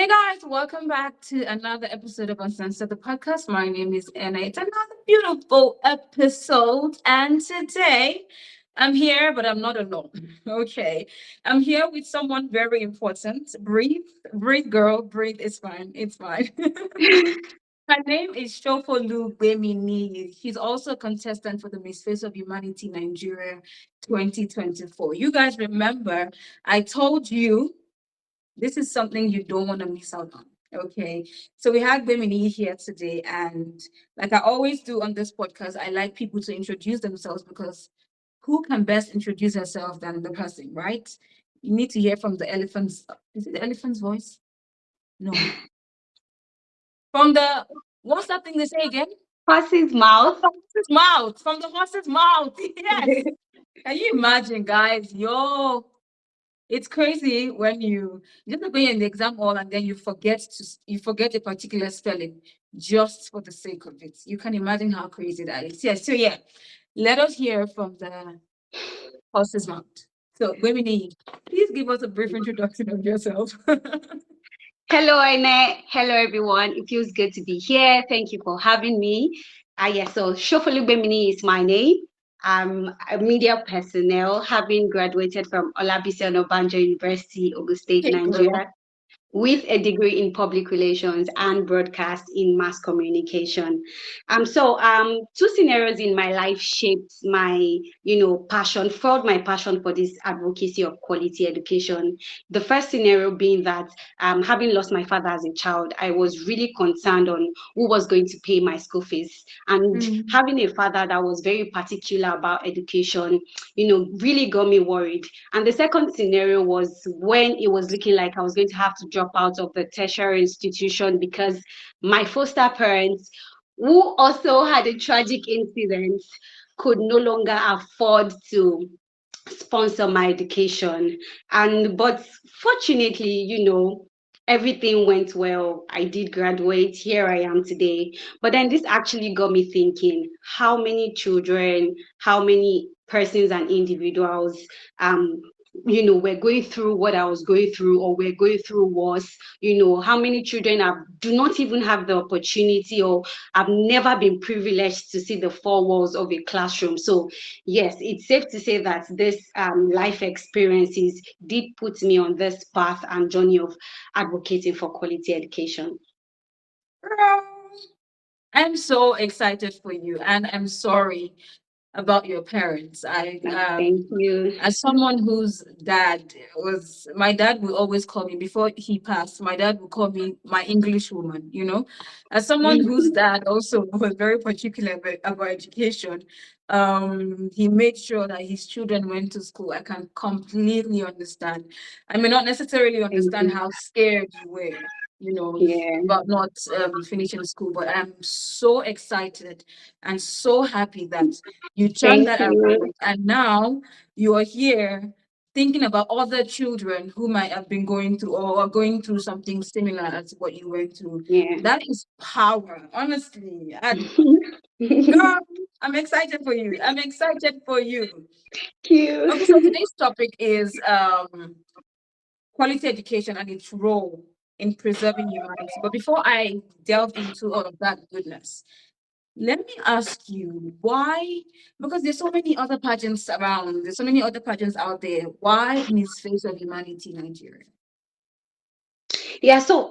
Hey guys, welcome back to another episode of Uncensored the podcast. My name is Anna. It's another beautiful episode, and today I'm here, but I'm not alone. Okay, I'm here with someone very important. Breathe, breathe, girl, breathe. It's fine. It's fine. Her name is Shofolu Gbeminiyi. She's also a contestant for the Miss Face of Humanity Nigeria 2024. You guys remember, I told you this is something you don't want to miss out on. Okay. So we had Gbeminiyi here today. And like I always do on this podcast, I like people to introduce themselves because who can best introduce herself than the person, right? You need to hear from the elephant's. Is it the elephant's voice? No. From the, what's that thing they say again? Horse's From mouth. the horse's mouth. From the horse's mouth. Yes. Can you imagine, guys? Yo, it's crazy when you just like when you're in the exam hall and then you forget a particular spelling just for the sake of it. You can imagine how crazy that is. Yeah. So yeah, let us hear from the horse's mouth. So Gbeminiyi, please give us a brief introduction of yourself. Hello, Ine. Hello, everyone. It feels good to be here. Thank you for having me. Yes, so Shofolu Gbeminiyi is my name. I'm a media personnel, having graduated from Olabisi Onabanjo University, Ogun State, Hey girl. Nigeria, with a degree in public relations and broadcast in mass communication. Two scenarios in my life shaped my, passion, fueled my passion for this advocacy of quality education. The first scenario being that having lost my father as a child, I was really concerned on who was going to pay my school fees. And Mm. having a father that was very particular about education, really got me worried. And the second scenario was when it was looking like I was going to have to drop out of the tertiary institution because my foster parents, who also had a tragic incident, could no longer afford to sponsor my education. But fortunately, everything went well. I did graduate. Here I am today. But then this actually got me thinking, how many children, how many persons and individuals were going through what I was going through, or we're going through worse. How many children do not even have the opportunity, or have never been privileged to see the four walls of a classroom. So yes, it's safe to say that this life experiences did put me on this path and journey of advocating for quality education. Girl, I'm so excited for you, and I'm sorry about your parents. Thank you. As someone whose dad was, my dad would always call me before he passed. My dad would call me my English woman. As someone whose dad also was very particular about education. He made sure that his children went to school. I can completely understand. I may not necessarily Thank understand you. how scared you were, you know, Yeah. about not finishing school, but I'm so excited and so happy that you turned Thank that you. around, and now you are here thinking about other children who might have been going through or are going through something similar as what you went through. Yeah. That is power, honestly. And Thank girl, I'm excited for you. I'm excited for you. Okay, so you. today's topic is quality education and its role in preserving humanity. But before I delve into all of that goodness, let me ask you why, because there's so many other pageants around, there's so many other pageants out there. Why Miss Face of Humanity Nigeria? Yeah, so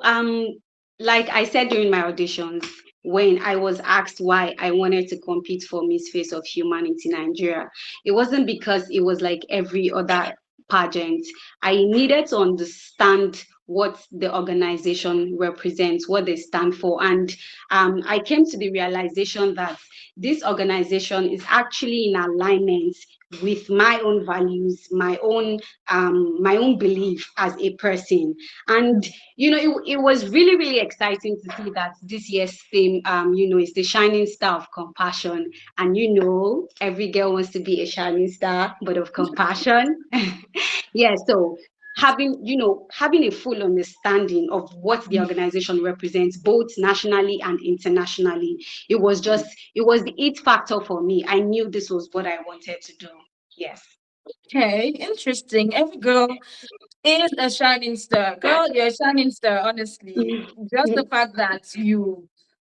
like I said during my auditions, when I was asked why I wanted to compete for Miss Face of Humanity Nigeria, it wasn't because it was like every other pageant. I needed to understand what the organization represents, what they stand for. And I came to the realization that this organization is actually in alignment with my own values, my own belief as a person. And it was really, really exciting to see that this year's theme, is the shining star of compassion. And every girl wants to be a shining star, but of compassion. Yeah, so having a full understanding of what the organization represents, both nationally and internationally, it was the it factor for me. I knew this was what I wanted to do. Yes. Okay, interesting. Every girl is a shining star. Girl, you're a shining star, honestly. Just the fact that you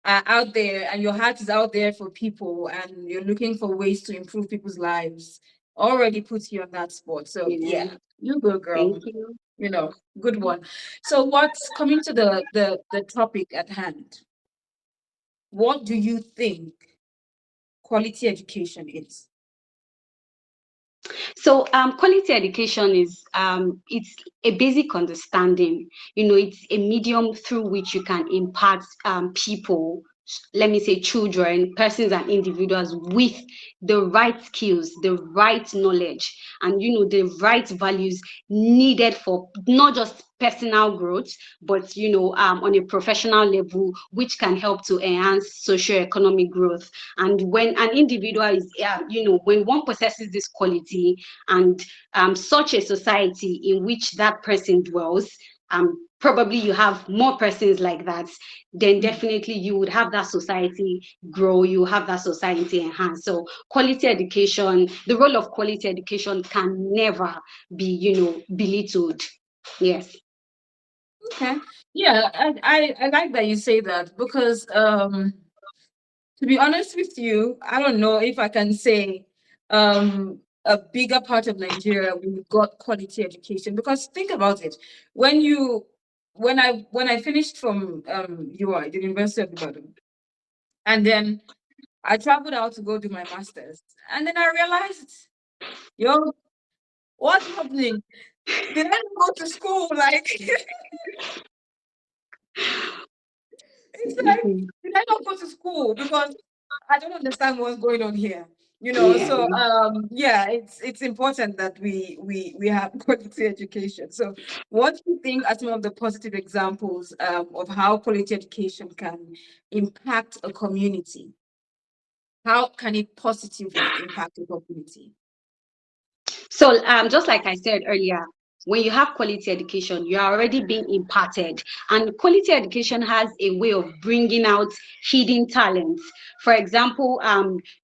are out there and your heart is out there for people and you're looking for ways to improve people's lives already puts you on that spot. So Yeah, yeah, you go, thank girl. you. Good one. So what's coming to the topic at hand? What do you think quality education is? So quality education is it's a basic understanding. It's a medium through which you can impact people, let me say children, persons and individuals with the right skills, the right knowledge, and the right values needed for not just personal growth, but on a professional level, which can help to enhance socio-economic growth. And when an individual is, when one possesses this quality, and such a society in which that person dwells, probably you have more persons like that, then definitely you would have that society grow, you have that society enhance. So quality education, the role of quality education can never be, belittled. Yes. Okay. Yeah, I like that you say that because to be honest with you, I don't know if I can say a bigger part of Nigeria we got quality education because think about it. When you when I finished from UI, the University of Ibadan, and then I traveled out to go do my masters, and then I realized, yo, what's happening? Did I not go to school? Like it's like, Mhm. did I not go to school? Because I don't understand what's going on here. Yeah. So yeah, it's important that we have quality education. So what do you think are some of the positive examples of how quality education can impact a community? How can it positively impact a community? So, just like I said earlier, when you have quality education, you are already being imparted. And quality education has a way of bringing out hidden talents. For example,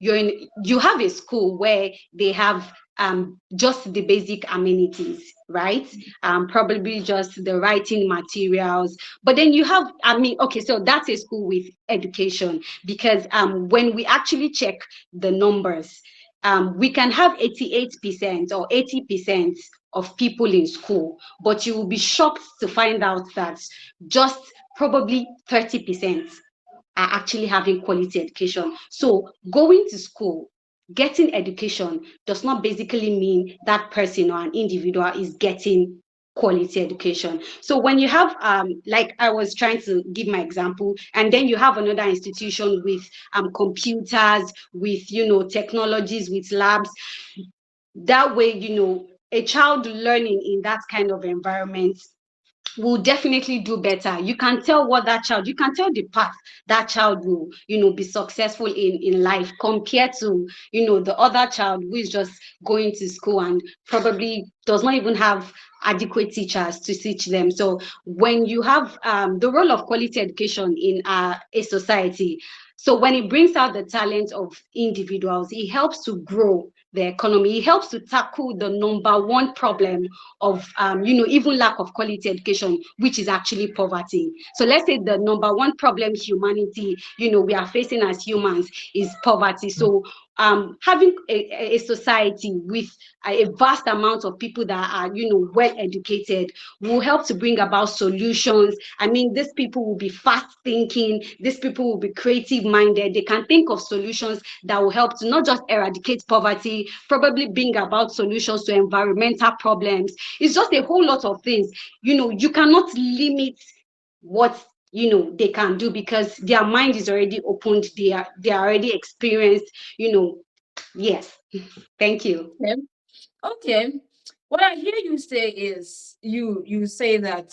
you have a school where they have just the basic amenities, right? Probably just the writing materials. But then you have, okay, so that's a school with education because when we actually check the numbers, we can have 88% or 80% of people in school, but you will be shocked to find out that just probably 30% are actually having quality education. So going to school, getting education does not basically mean that person or an individual is getting quality education. So when you have like I was trying to give my example, and then you have another institution with computers, with technologies, with labs, that way a child learning in that kind of environment will definitely do better. You can tell you can tell the path that child will, be successful in life compared to, the other child who is just going to school and probably does not even have adequate teachers to teach them. So when you have the role of quality education in a society, so when it brings out the talent of individuals, it helps to grow the economy. It helps to tackle the number one problem of even lack of quality education, which is actually poverty. So let's say the number one problem humanity we are facing as humans is poverty. So having a society with a vast amount of people that are well educated will help to bring about solutions. I mean, these people will be fast thinking, these people will be creative minded, they can think of solutions that will help to not just eradicate poverty, probably bring about solutions to environmental problems. It's just a whole lot of things. You cannot limit what they can do because their mind is already opened, they are already experienced. Yes. Thank you. Okay. Okay. What I hear you say is you say that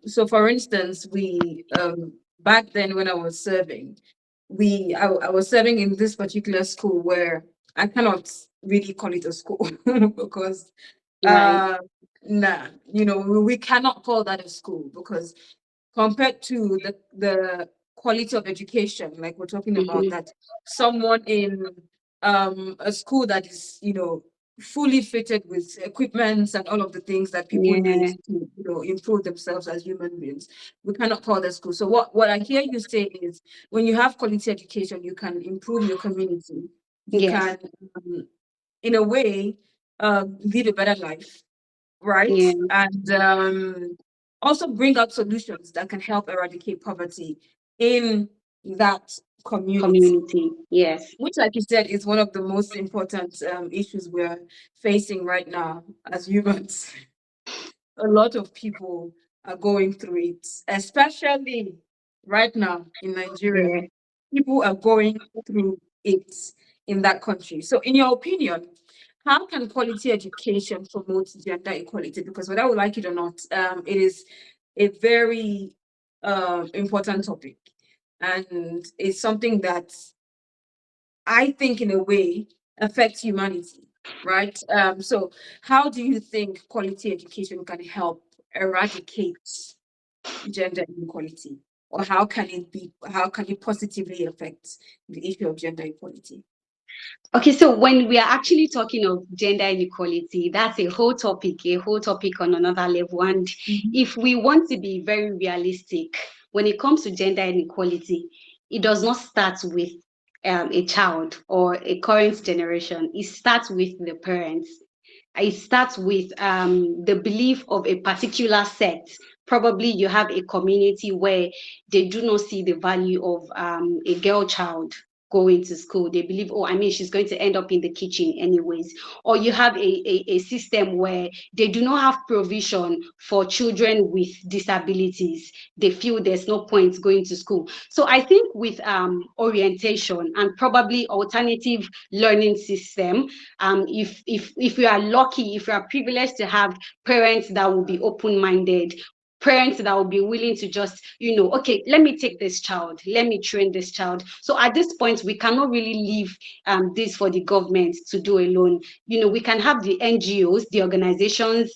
so for instance we back then when I was serving I was serving in this particular school where I cannot really call it a school because Right. uh nah, we cannot call that a school because compared to the quality of education like we're talking about Mhm. that someone in a school that is fully fitted with equipment and all of the things that people need Yeah. to, improve themselves as human beings. We cannot call that school. So what I hear you say is, when you have quality education, you can improve your community. You Yes. can, in a way, lead a better life, right? Yeah. And also bring up solutions that can help eradicate poverty in that community, Community. Yes. which, like you said, is one of the most important issues we're facing right now as humans. A lot of people are going through it, especially right now in Nigeria. Yeah. People are going through it in that country. So, in your opinion, how can quality education promote gender equality? Because whether we like it or not, it is a very important topic, and it's something that I think in a way affects humanity, right? So how do you think quality education can help eradicate gender inequality? Or how can it positively affect the issue of gender equality? Okay, so when we are actually talking of gender inequality, that's a whole topic on another level. And Mhm. if we want to be very realistic, when it comes to gender inequality, it does not start with a child or a current generation. It starts with the parents. It starts with the belief of a particular sect. Probably you have a community where they do not see the value of a girl child going to school. They believe, oh, I mean, she's going to end up in the kitchen anyways. Or you have a system where they do not have provision for children with disabilities. They feel there's no point going to school. So I think with orientation and probably alternative learning system, if you are lucky, if you are privileged to have parents that will be open-minded, parents that will be willing to just, okay, let me take this child, let me train this child. So at this point, we cannot really leave this for the government to do alone. We can have the NGOs, the organizations,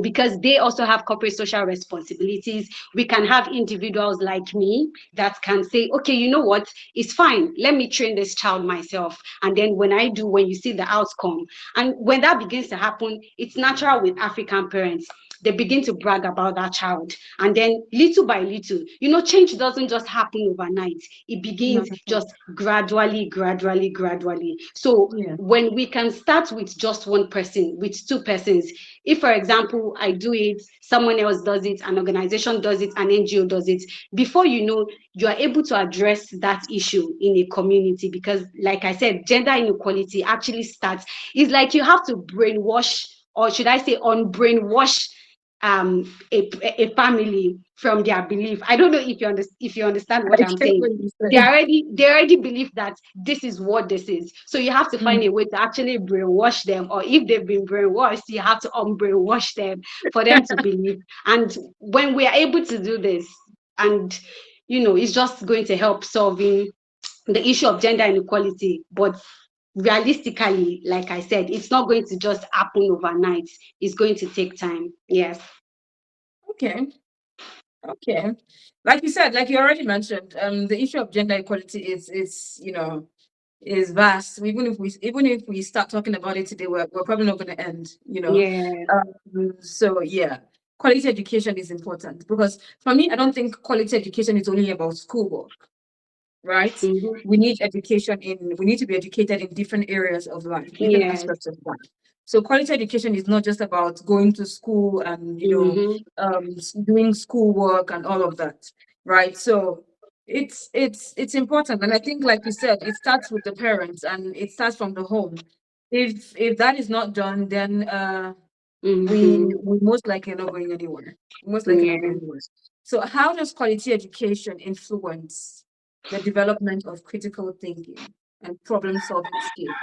because they also have corporate social responsibilities. We can have individuals like me that can say, okay, you know what, it's fine, let me train this child myself. And then when you see the outcome, and when that begins to happen, it's natural with African parents. They begin to brag about that child. And then little by little, change doesn't just happen overnight. It begins Not at all. just gradually, gradually, gradually. So Yeah. when we can start with just one person, with two persons, if, for example, I do it, someone else does it, an organization does it, an NGO does it, before you know, you are able to address that issue in a community. Because, like I said, gender inequality actually starts, it's like you have to brainwash, or should I say unbrainwash, a family from their belief. I don't know if you understand what I I'm get saying. what you They said. already believe that this is what this is. So you have to find Mm. a way to actually brainwash them, or if they've been brainwashed, you have to unbrainwash them for them to believe. And when we are able to do this, and it's just going to help solving the issue of gender inequality. But realistically, like I said, it's not going to just happen overnight. It's going to take time. Yes. Okay. Okay. Like you said, like you already mentioned, the issue of gender equality is vast. Even if we start talking about it today, we're probably not going to end. Yeah. So yeah, quality education is important, because for me, I don't think quality education is only about schoolwork, right? Mm-hmm. We need to be educated in different areas of life, different Yes. aspects of life. So quality education is not just about going to school and Mm-hmm. doing schoolwork and all of that, right? So it's important, and I think, like you said, it starts with the parents and it starts from the home. If that is not done, then Mm-hmm. we most likely are not going anywhere. Most likely not going Yeah. anywhere. So how does quality education influence the development of critical thinking and problem solving skills?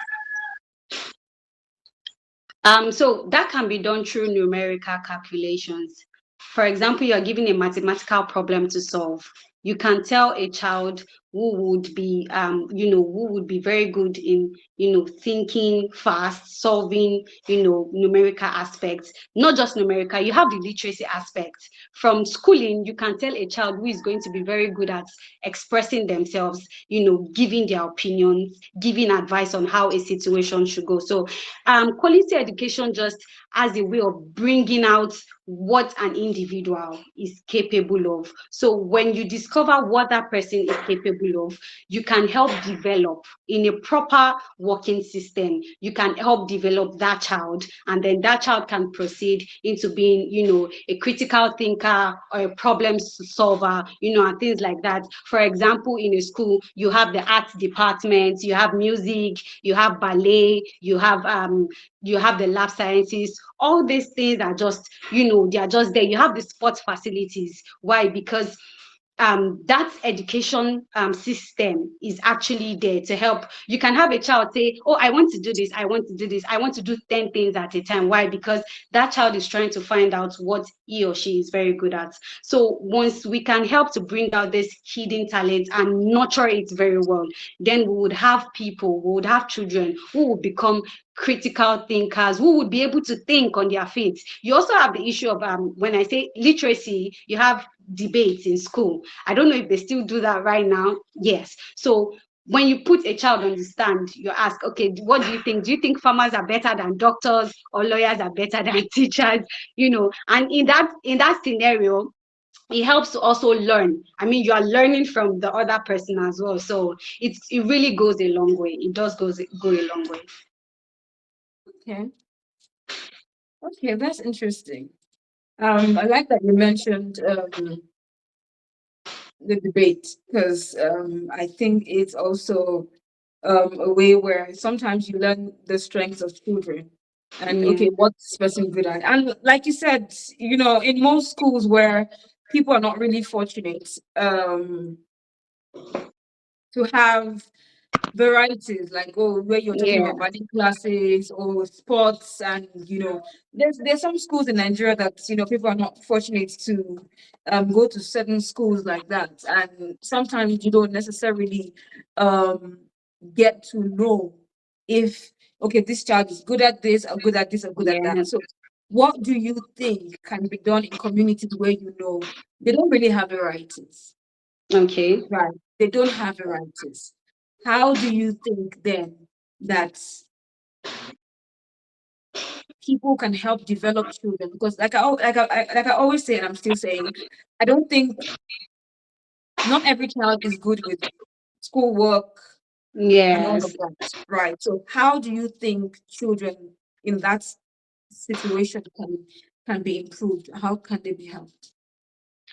So that can be done through numerical calculations. For example, you're given a mathematical problem to solve. You can tell a child, who would be very good in, thinking fast, solving, numerical aspects. Not just numerical, you have the literacy aspect. From schooling, you can tell a child who is going to be very good at expressing themselves, giving their opinions, giving advice on how a situation should go. So quality education just as a way of bringing out what an individual is capable of. So when you discover what that person is capable of, you can help develop in a proper working system. You can help develop that child, and then that child can proceed into being, a critical thinker or a problem solver, and things like that. For example, in a school, you have the arts department, you have music, you have ballet, you have the lab sciences. All these things are just, they are just there. You have the sports facilities. Why? Because that education system is actually there to help. You can have a child say, oh, I want to do this, I want to do this, I want to do 10 things at a time. Why? Because that child is trying to find out what he or she is very good at. So once we can help to bring out this hidden talent and nurture it very well, then we would have children who will become critical thinkers, who would be able to think on their feet. You also have the issue of when I say literacy, you have debates in school. I don't know if they still do that right now. Yes. So when you put a child on the stand, you ask, okay, what do you think? Do you think farmers are better than doctors, or lawyers are better than teachers? And in that scenario, it helps to also learn. I mean, you are learning from the other person as well. So it really goes a long way. It does go a long way. Okay. Okay, that's interesting. I like that you mentioned the debate, because I think it's also a way where sometimes you learn the strengths of children, and Yeah. okay, what's this person good at? And like you said, in most schools where people are not really fortunate to have varieties, like, oh, where you're talking Yeah. about ballet classes or sports, and there's some schools in Nigeria that people are not fortunate to go to certain schools like that, and sometimes you don't necessarily um get to know if, okay, this child is good at this or good at this or good at Yeah. that. So what do you think can be done in communities where they don't really have varieties? Okay. Right. They don't have varieties. How do you think then that people can help develop children? Because like I always say, and I'm still saying, I don't think not every child is good with schoolwork and all of Yes. that. Right. So how do you think children in that situation can be improved? How can they be helped?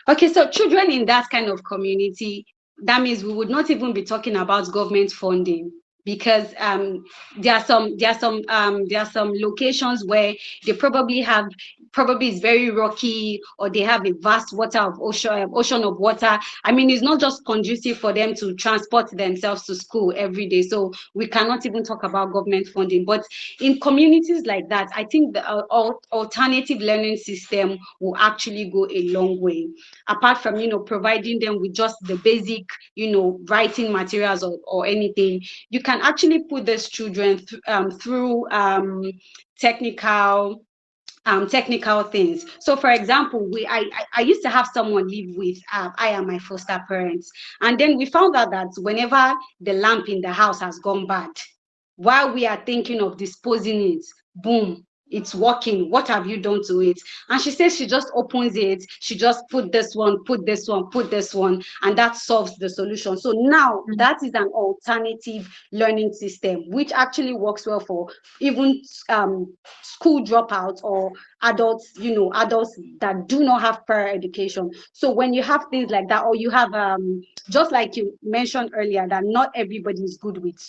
Okay, so children in that kind of community, that means we would not even be talking about government funding, because there are some locations where they probably is very rocky, or they have a vast ocean of water. I mean, it's not just conducive for them to transport themselves to school every day. So we cannot even talk about government funding. But in communities like that, I think the alternative learning system will actually go a long way. Apart from providing them with just the basic writing materials, or anything, you can actually put these children through technical technical things. So for example, I used to have someone live with I and my foster parents, and then we found out that whenever the lamp in the house has gone bad, while we are thinking of disposing it, boom, it's working. What have you done to it? And she says she just opens it, she just put this one, put this one, put this one, and that solves the solution. So now Mm. that is an alternative learning system, which actually works well for even school dropouts, or adults that do not have prior education. So when you have things like that, or you have just like you mentioned earlier, that not everybody is good with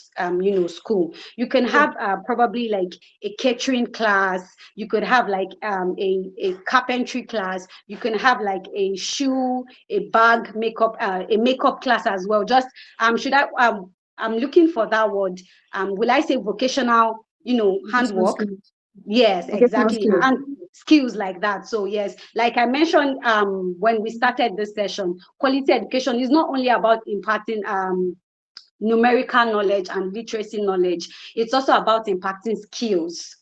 school, you can Yeah. have probably like a catering class, you could have like a carpentry class, you can have like a bag makeup, a makeup class as well. Just should I I'm looking for that word. Will I say vocational, Vocational handwork? skills. Yes, Vocational exactly. skills. skills like that. So yes, like I mentioned when we started this session, quality education is not only about imparting numerical knowledge and literacy knowledge, it's also about impacting skills.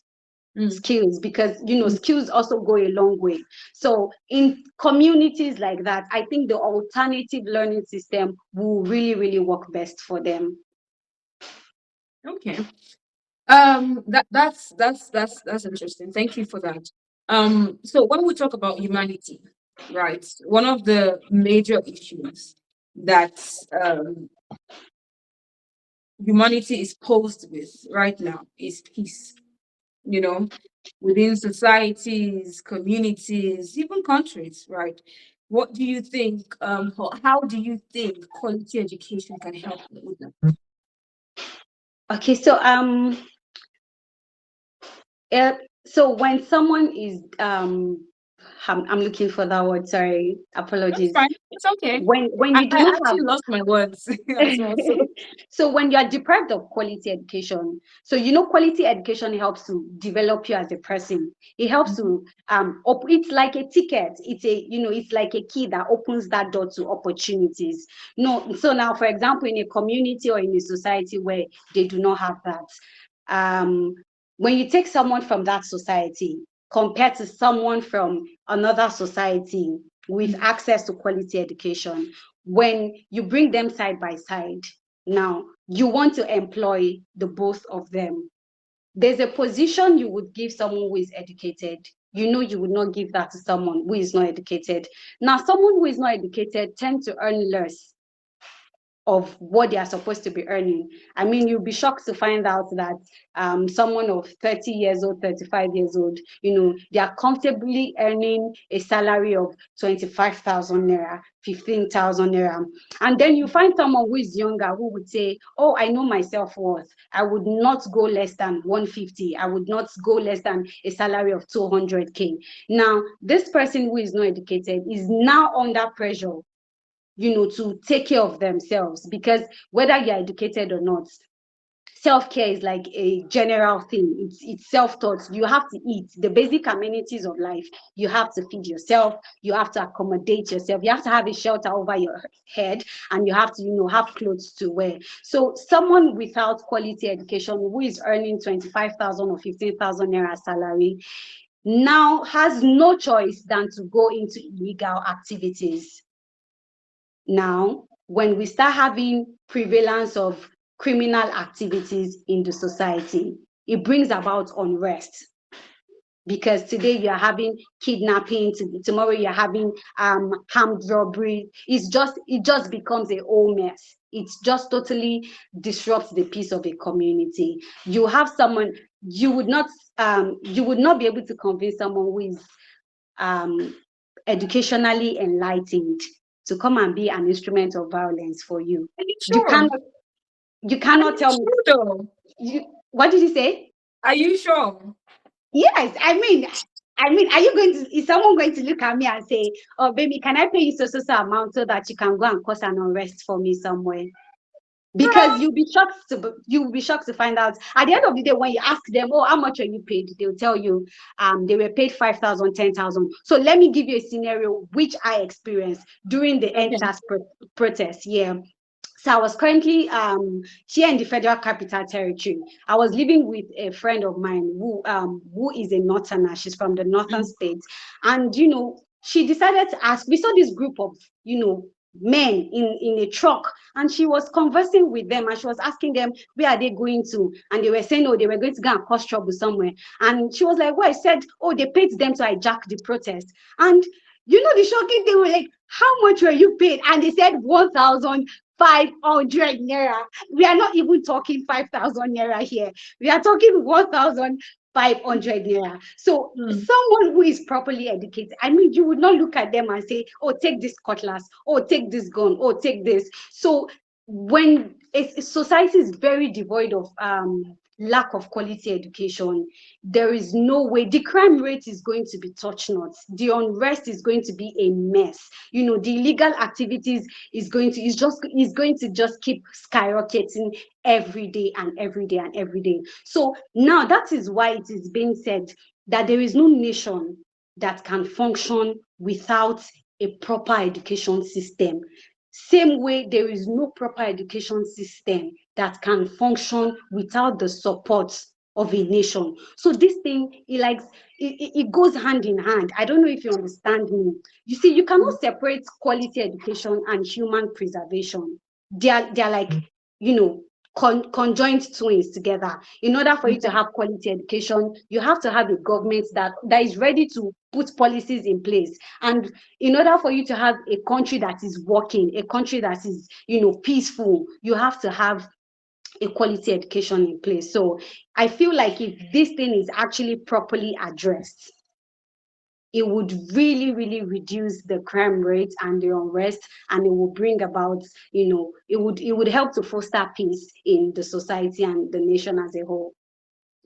Skills, because skills also go a long way. So in communities like that, I think the alternative learning system will really, really work best for them. Okay. That's interesting. Thank you for that. So when we talk about humanity, right, one of the major issues that humanity is posed with right now is peace. You know, within societies, communities, even countries, right? What do you think? How do you think quality education can help with that? Okay, so so when someone is I'm looking for that word, sorry, That's apologies. fine. It's okay. When I you do not have actually lost my words as well. So so when you are deprived of quality education, so quality education helps to develop you as a person. It helps to it's like a ticket. It's it's like a key that opens that door to opportunities. No, so now, for example, in a community or in a society where they do not have that, when you take someone from that society compared to someone from another society with access to quality education, when you bring them side by side, now you want to employ the both of them. There's a position you would give someone who is educated. You would not give that to someone who is not educated. Now, someone who is not educated tends to earn less of what they are supposed to be earning. I mean, you'll be shocked to find out that someone of 30 years old, 35 years old, they are comfortably earning a salary of 25,000 naira, 15,000 naira. And then you find someone who is younger who would say, oh, I know my self-worth. I would not go less than 150. I would not go less than a salary of 200K. Now, this person who is not educated is now under pressure to take care of themselves, because whether you're educated or not, self-care is like a general thing. It's self-taught. You have to eat the basic amenities of life. You have to feed yourself, you have to accommodate yourself, you have to have a shelter over your head, and you have to have clothes to wear. So someone without quality education who is earning 25,000 or 15,000 naira salary now has no choice than to go into illegal activities. Now, when we start having prevalence of criminal activities in the society, it brings about unrest. Because today you are having kidnapping, tomorrow you're having armed robbery. It just becomes a whole mess. It just totally disrupts the peace of a community. You have someone, you would not be able to convince someone who is educationally enlightened to come and be an instrument of violence for you. are you You sure? cannot tell me. Sure though? What did you say? Are you sure? Yes, I mean, is someone going to look at me and say, oh, baby, can I pay you so amount so that you can go and cause an arrest for me somewhere? Because you'll be shocked to find out at the end of the day, when you ask them, oh, how much are you paid? They'll tell you they were paid 5,000, 10,000. So let me give you a scenario which I experienced during the NSAS protest. Yeah. So I was currently here in the Federal Capital Territory. I was living with a friend of mine who is a northerner. She's from the northern states. And, she decided to ask, we saw this group of, men in a truck, and she was conversing with them, and she was asking them, where are they going to? And they were saying, oh, they were going to go and cause trouble somewhere. And she was like, well, I said, oh, they paid them to hijack the protest. And the shocking thing was like, how much were you paid? And they said 1,500 naira. We are not even talking 5,000 naira here. We are talking 1,500 naira. So someone who is properly educated, I mean, you would not look at them and say, oh, take this cutlass, oh, take this gun, oh, take this. So when a society is very devoid of lack of quality education, there is no way. The crime rate is going to be touch not. The unrest is going to be a mess. The illegal activities is going to just keep skyrocketing every day and every day and every day. So now that is why it is being said, that there is no nation that can function without a proper education system. Same way, there is no proper education system that can function without the support of a nation. So this thing, it goes hand in hand. I don't know if you understand me. You see, you cannot separate quality education and human preservation. They're like, you know, conjoined twins together. In order for you to have quality education, you have to have a government that is ready to put policies in place. And in order for you to have a country that is working, a country that is, peaceful, you have to have a quality education in place. So I feel like if this thing is actually properly addressed, it would really, really reduce the crime rate and the unrest, and it will bring about, it would help to foster peace in the society and the nation as a whole.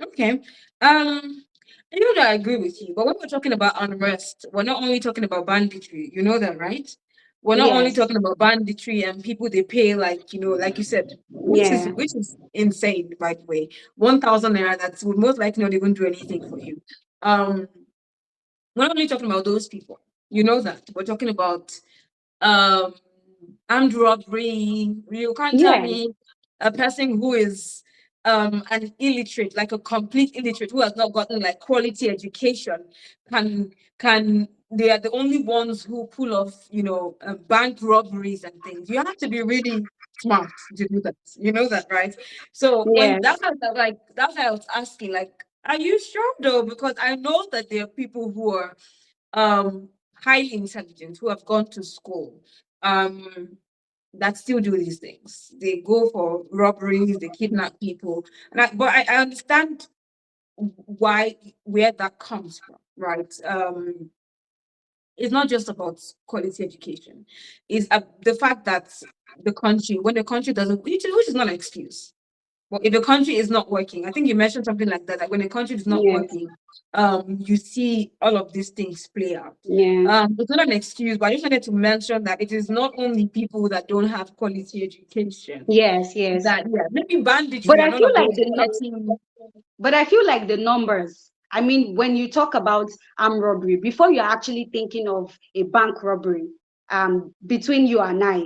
Okay. I agree with you, but when we're talking about unrest, we're not only talking about banditry. You know that, right? We're not only Yes. talking about banditry and people they pay, like like you said, Yeah. which is insane, by the way. 1,000 naira that would most likely not even do anything for you. Um, we're not only talking about those people. You know that. We're talking about um armed robbery. You can't tell Yeah. me a person who is an illiterate, like a complete illiterate, who has not gotten like quality education, can they are the only ones who pull off, bank robberies and things. You have to be really smart to do that. You know that, right? So when Yes. that's why I was asking, like, are you sure though? Because I know that there are people who are um highly intelligent, who have gone to school, um that still do these things. They go for robberies, they kidnap people. But I understand where that comes from, right? It's not just about quality education. It's the fact that when the country doesn't, which is not an excuse. Well, if a country is not working, I think you mentioned something like that. Like when a country is not Yes. working, you see all of these things play out. Yeah. It's not an excuse, but I just wanted to mention that it is not only people that don't have quality education. Yes. Yes. That maybe But banditry I and all feel of like those petty. the numbers, I mean, when you talk about armed robbery, before you're actually thinking of a bank robbery, between you and I,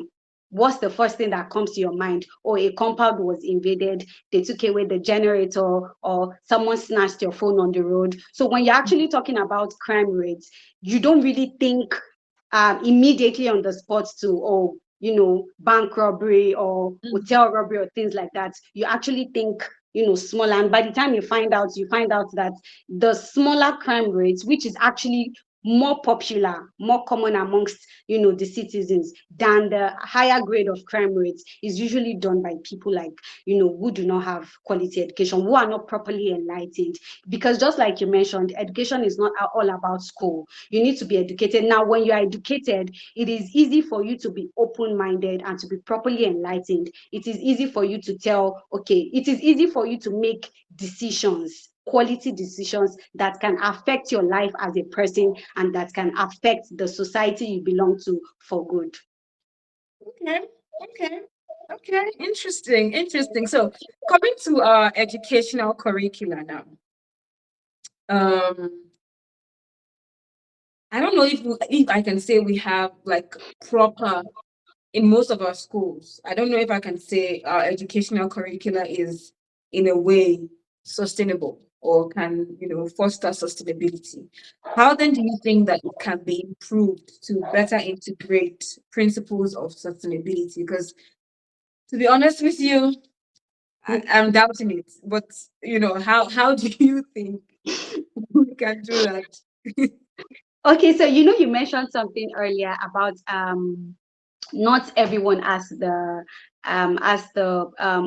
what's the first thing that comes to your mind? Or a compound was invaded, they took away the generator, or someone snatched your phone on the road. So when you're actually talking about crime rates, you don't really think immediately on the spot to, bank robbery or hotel robbery or things like that. You actually think, smaller. And by the time you find out that the smaller crime rates, which is actually more popular, more common amongst, the citizens than the higher grade of crime rates, is usually done by people like, who do not have quality education, who are not properly enlightened. Because just like you mentioned, education is not all about school. You need to be educated. Now, when you are educated, it is easy for you to be open-minded and to be properly enlightened. It is easy for you to it is easy for you to make decisions, quality decisions that can affect your life as a person and that can affect the society you belong to for good. Okay, okay, okay. Interesting, interesting. So coming to our educational curricula now. Um, I don't know if I can say we have like proper in most of our schools. I don't know if I can say our educational curricula is in a way sustainable or can, foster sustainability. How then do you think that it can be improved to better integrate principles of sustainability? Because to be honest with you, I'm doubting it. But how do you think we can do that? Okay, so you mentioned something earlier about not everyone has the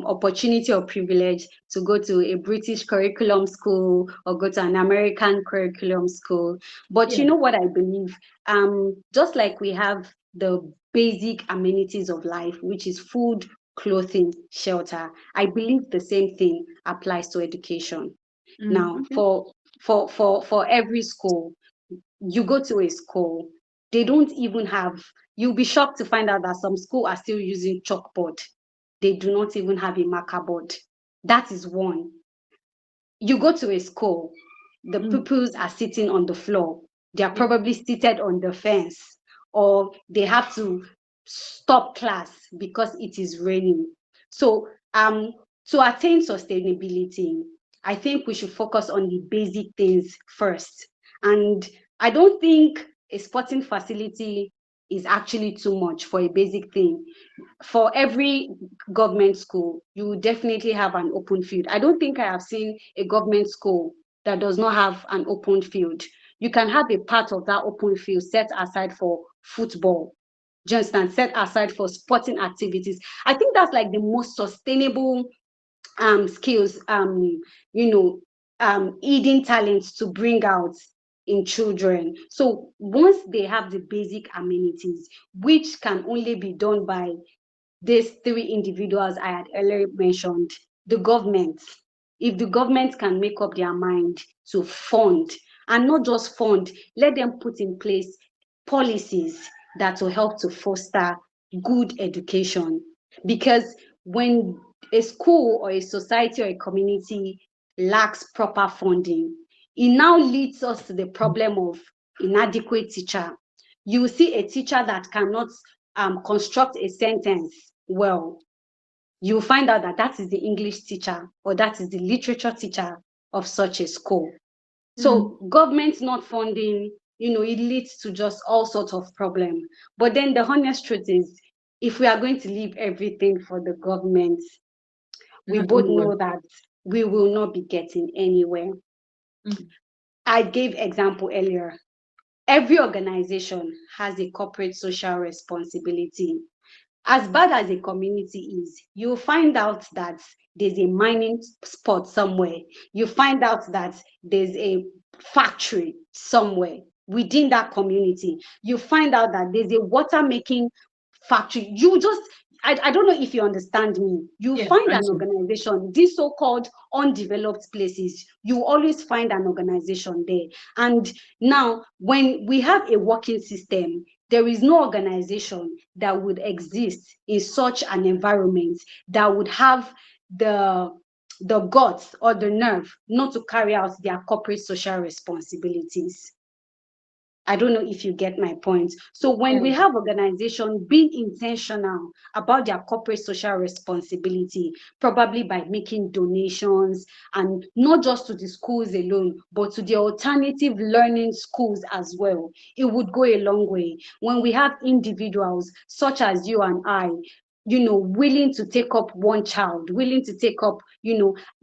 opportunity or privilege to go to a British curriculum school or go to an American curriculum school. But you Yeah. know what I believe? Just like we have the basic amenities of life, which is food, clothing, shelter, I believe the same thing applies to education. Now, Okay. for every school, you go to a school, they don't even have, you'll be shocked to find out that some schools are still using chalkboard. They do not even have a marker board. That is one. You go to a school, the pupils are sitting on the floor. They are Yeah. probably seated on the fence, or they have to stop class because it is raining. So to attain sustainability, I think we should focus on the basic things first. And I don't think a sporting facility is actually too much for a basic thing. For every government school, you will definitely have an open field. I don't think I have seen a government school that does not have an open field. You can have a part of that open field set aside for football, just and set aside for sporting activities. I think that's like the most sustainable skills, hidden talents to bring out in children. So once they have the basic amenities, which can only be done by these three individuals I had earlier mentioned, the government, if the government can make up their mind to fund, and not just fund, let them put in place policies that will help to foster good education. Because when a school or a society or a community lacks proper funding, it now leads us to the problem of inadequate teacher. You will see a teacher that cannot construct a sentence well. You'll find out that that is the English teacher or that is the literature teacher of such a school. So government not funding, it leads to just all sorts of problems. But then the honest truth is, if we are going to leave everything for the government, we Not both anywhere. know that we will not be getting anywhere. I gave example earlier. Every organization has a corporate social responsibility. As bad as a community is, you'll find out that there's a mining spot somewhere. You find out that there's a factory somewhere within that community. You find out that there's a water making factory. I don't know if you understand me. You Yeah, find I an do. organization, these so-called undeveloped places, you always find an organization there. And now, when we have a working system, there is no organization that would exist in such an environment that would have the guts or the nerve not to carry out their corporate social responsibilities. I don't know if you get my point. So when we Yeah. have organizations being intentional about their corporate social responsibility, probably by making donations, and not just to the schools alone, but to the alternative learning schools as well, it would go a long way. When we have individuals such as you and I, willing to take up one child, willing to take up,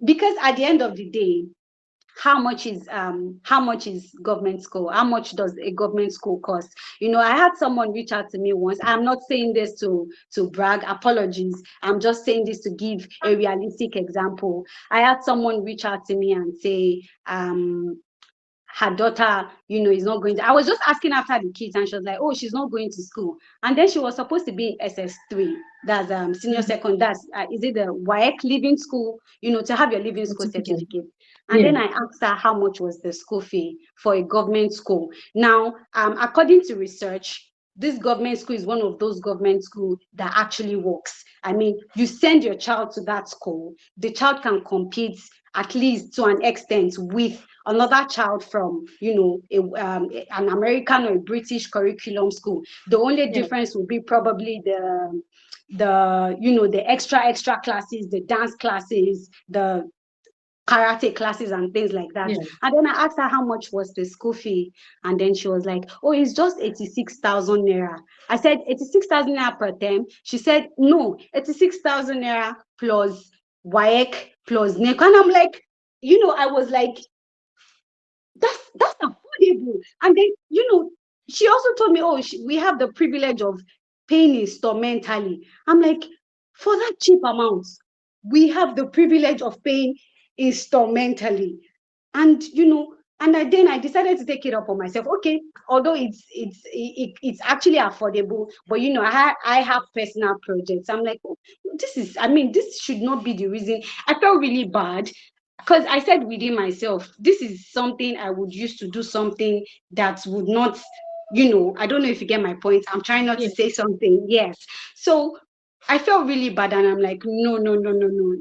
because at the end of the day, how much is government school? How much does a government school cost? I had someone reach out to me once. I'm not saying this to brag, apologies. I'm just saying this to give a realistic example. I had someone reach out to me and say, her daughter, is not going to. I was just asking after the kids, and she was like, "Oh, she's not going to school." And then she was supposed to be in SS3, that's senior second. That's is it the WAEC living school? To have your living school Certificate. certificate. And Yeah. then I asked her how much was the school fee for a government school. Now, according to research, this government school is one of those government schools that actually works. I mean, you send your child to that school, the child can compete at least to an extent with another child from, an American or a British curriculum school. The only Yeah. difference would be probably the extra classes, the dance classes, the karate classes and things like that. Yeah. And then I asked her how much was the school fee, and then she was like, "Oh, it's just 86,000 naira." I said, 86,000 naira per term? She said, "No, 86,000 naira plus WAEC plus NECO." And I'm like, I was like, that's affordable. And then, she also told me, "Oh, we have the privilege of paying instrumentally." I'm like, for that cheap amount, we have the privilege of paying instrumentally. And then I decided to take it up on myself. Okay, although it's actually affordable, but I have personal projects. I'm like, oh, this should not be the reason. I felt really bad because I said within myself, this is something I would use to do something that would not, I don't know if you get my point. I'm trying not to Yeah. say something. Yes. So I felt really bad, and I'm like, no, no, no, no, no.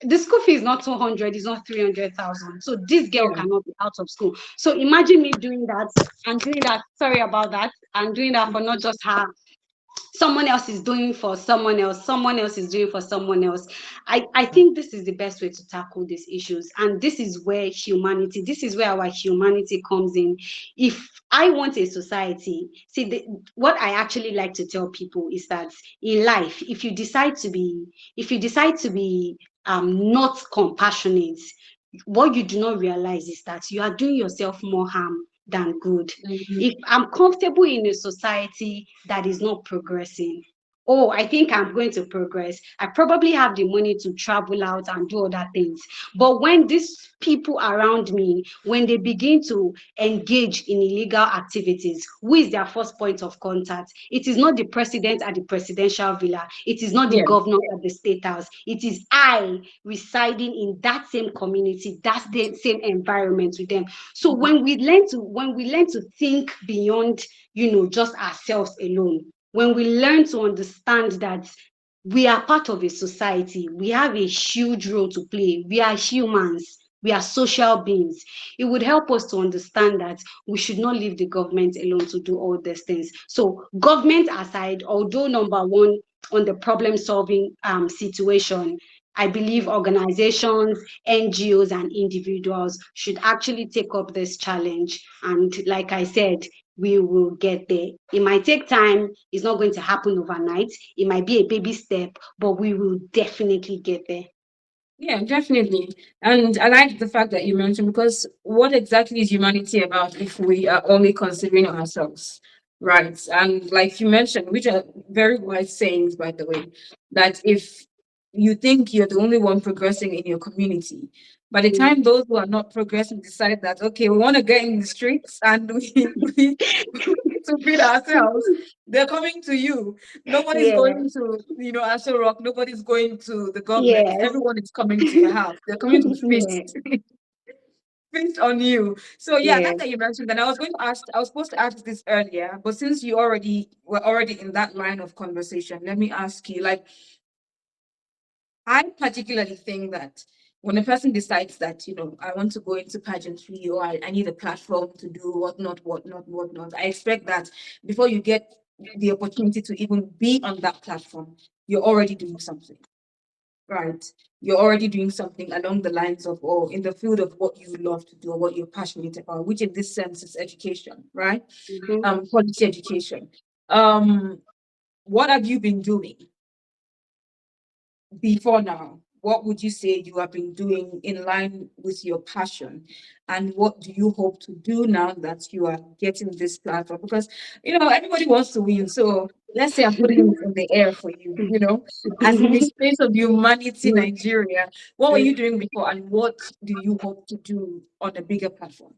the school fee is not 200, it's not 300,000. So this girl Yeah. cannot be out of school. So imagine me doing that and doing that. Sorry about that. And doing that for not just her, someone else is doing for someone else is doing for someone else. I think this is the best way to tackle these issues, and this is where our humanity comes in. If I want a society, see, what I actually like to tell people is that in life, if you decide to be not compassionate, what you do not realize is that you are doing yourself more harm than good. Mhm. If I'm comfortable in a society that is not progressing, oh, I think I'm going to progress. I probably have the money to travel out and do other things. But when these people around me, when they begin to engage in illegal activities, who is their first point of contact? It is not the president at the presidential villa. It is not the Yeah. governor at the state house. It is I residing in that same community, that same environment with them. So Mhm. when we learn to think beyond, just ourselves alone, when we learn to understand that we are part of a society, we have a huge role to play, we are humans, we are social beings, it would help us to understand that we should not leave the government alone to do all these things. So government aside, although number one on the problem solving situation, I believe organizations, NGOs, and individuals should actually take up this challenge. And like I said, we will get there. It might take time. It's not going to happen overnight. It might be a baby step, but we will definitely get there. Yeah, definitely. And I like the fact that you mentioned, because what exactly is humanity about if we are only considering ourselves, right? And like you mentioned, which are very wise sayings, by the way, that if you think you're the only one progressing in your community, by the Mm. time those who are not progressing decide that, okay, we want to get in the streets and we need to feed ourselves, they're coming to you. Nobody's Yeah. going to, Asha Rock. Nobody's going to the government. Yes. Everyone is coming to your house. They're coming to Yeah. feast, feast on you. So yeah, I Yeah. like that you mentioned that. I was supposed to ask this earlier, but since you already were already in that line of conversation, let me ask you, like, I particularly think that when a person decides that, I want to go into pageantry, or I need a platform to do whatnot, I expect that before you get the opportunity to even be on that platform, you're already doing something, right? You're already doing something along the lines of, or in the field of what you love to do or what you're passionate about, which in this sense is education, right? Mhm. Quality education. Um, what have you been doing before now? What would you say you have been doing in line with your passion? And what do you hope to do now that you are getting this platform? Because, everybody wants to win. So let's say I'm putting it in the air for you, as in the space of humanity, Nigeria, what were you doing before, and what do you hope to do on a bigger platform?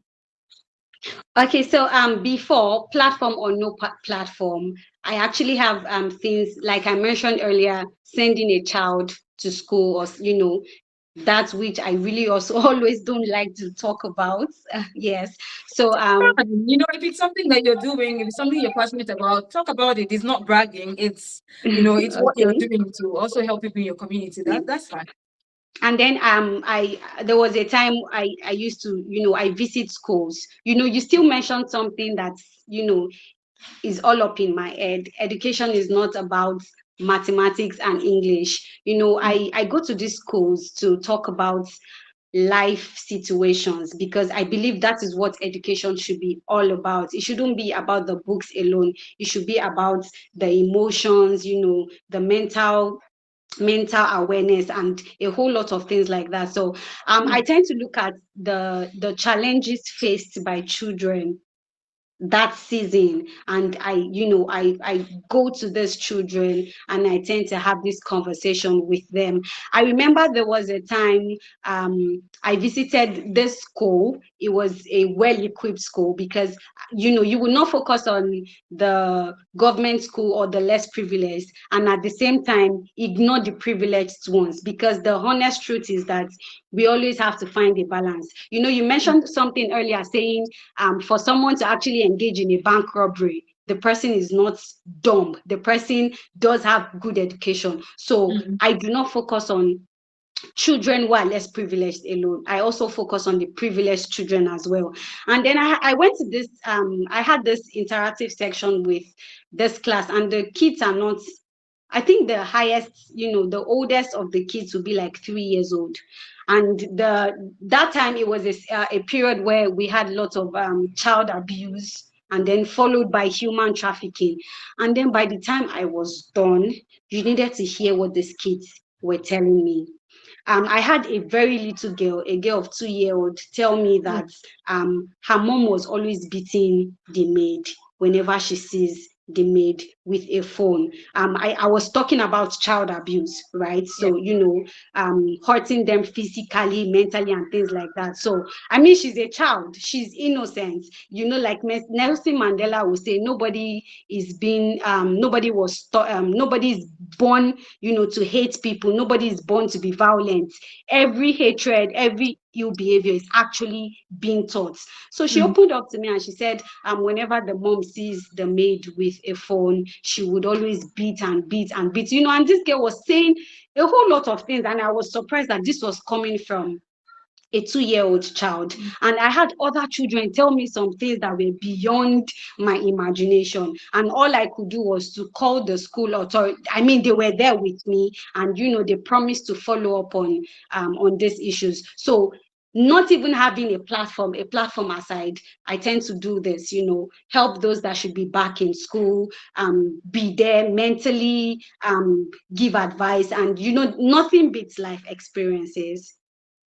Okay, so before platform or no platform, I actually have things like I mentioned earlier, sending a child to school, or that's which I really also always don't like to talk about. Yes. So If it's something that you're doing, if it's something you're passionate about, talk about it. It's not bragging. It's what you're okay. doing to also help people in your community. That's fine. And then I there was a time I used to, I visit schools. You still mentioned something that's, is all up in my head. Education is not about mathematics and English. I go to these schools to talk about life situations, because I believe that is what education should be all about. It shouldn't be about the books alone. It should be about the emotions, the mental awareness and a whole lot of things like that. So I tend to look at the challenges faced by children that season, and I go to these children and I tend to have this conversation with them. I remember there was a time I visited this school. It was a well-equipped school, because you will not focus on the government school or the less privileged, and at the same time ignore the privileged ones, because the honest truth is that we always have to find a balance. You mentioned something earlier saying for someone to actually engage in a bank robbery, the person is not dumb. The person does have good education. So Mm. I do not focus on children who are less privileged alone. I also focus on the privileged children as well. And then I went to this, I had this interactive section with this class, and the kids are not, I think the highest, the oldest of the kids will be like 3 years old. And that time it was a period where we had lots of child abuse, and then followed by human trafficking. And then by the time I was done, you needed to hear what these kids were telling me. I had a very little girl, a girl of 2-year-old, tell me that her mom was always beating the maid whenever she sees the maid with a phone. I was talking about child abuse, right? Yeah. So, hurting them physically, mentally, and things like that. So, I mean, she's a child, she's innocent. Like Nelson Mandela would say, nobody is being, nobody is born, to hate people. Nobody is born to be violent. Every hatred, every ill behavior is actually being taught. So she opened up to me and she said, whenever the mom sees the maid with a phone, she would always beat and beat and beat. And this girl was saying a whole lot of things, and I was surprised that this was coming from a 2-year-old child. And I had other children tell me some things that were beyond my imagination. And all I could do was to call the school authority. I mean, they were there with me, and they promised to follow up on these issues. So not even having a platform aside, I tend to do this, help those that should be back in school, be there mentally, give advice, and nothing beats life experiences.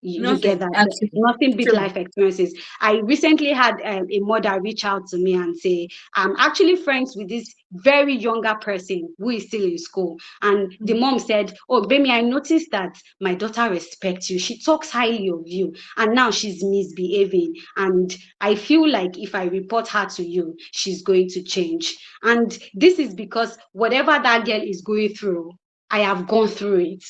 You get Nothing. that? Absolutely. Nothing beats True. life experiences. I recently had a mother reach out to me and say, I'm actually friends with this very younger person who is still in school. And the mom said, oh, Gbemi, I noticed that my daughter respects you. She talks highly of you. And now she's misbehaving. And I feel like if I report her to you, she's going to change. And this is because whatever that girl is going through, I have gone through it.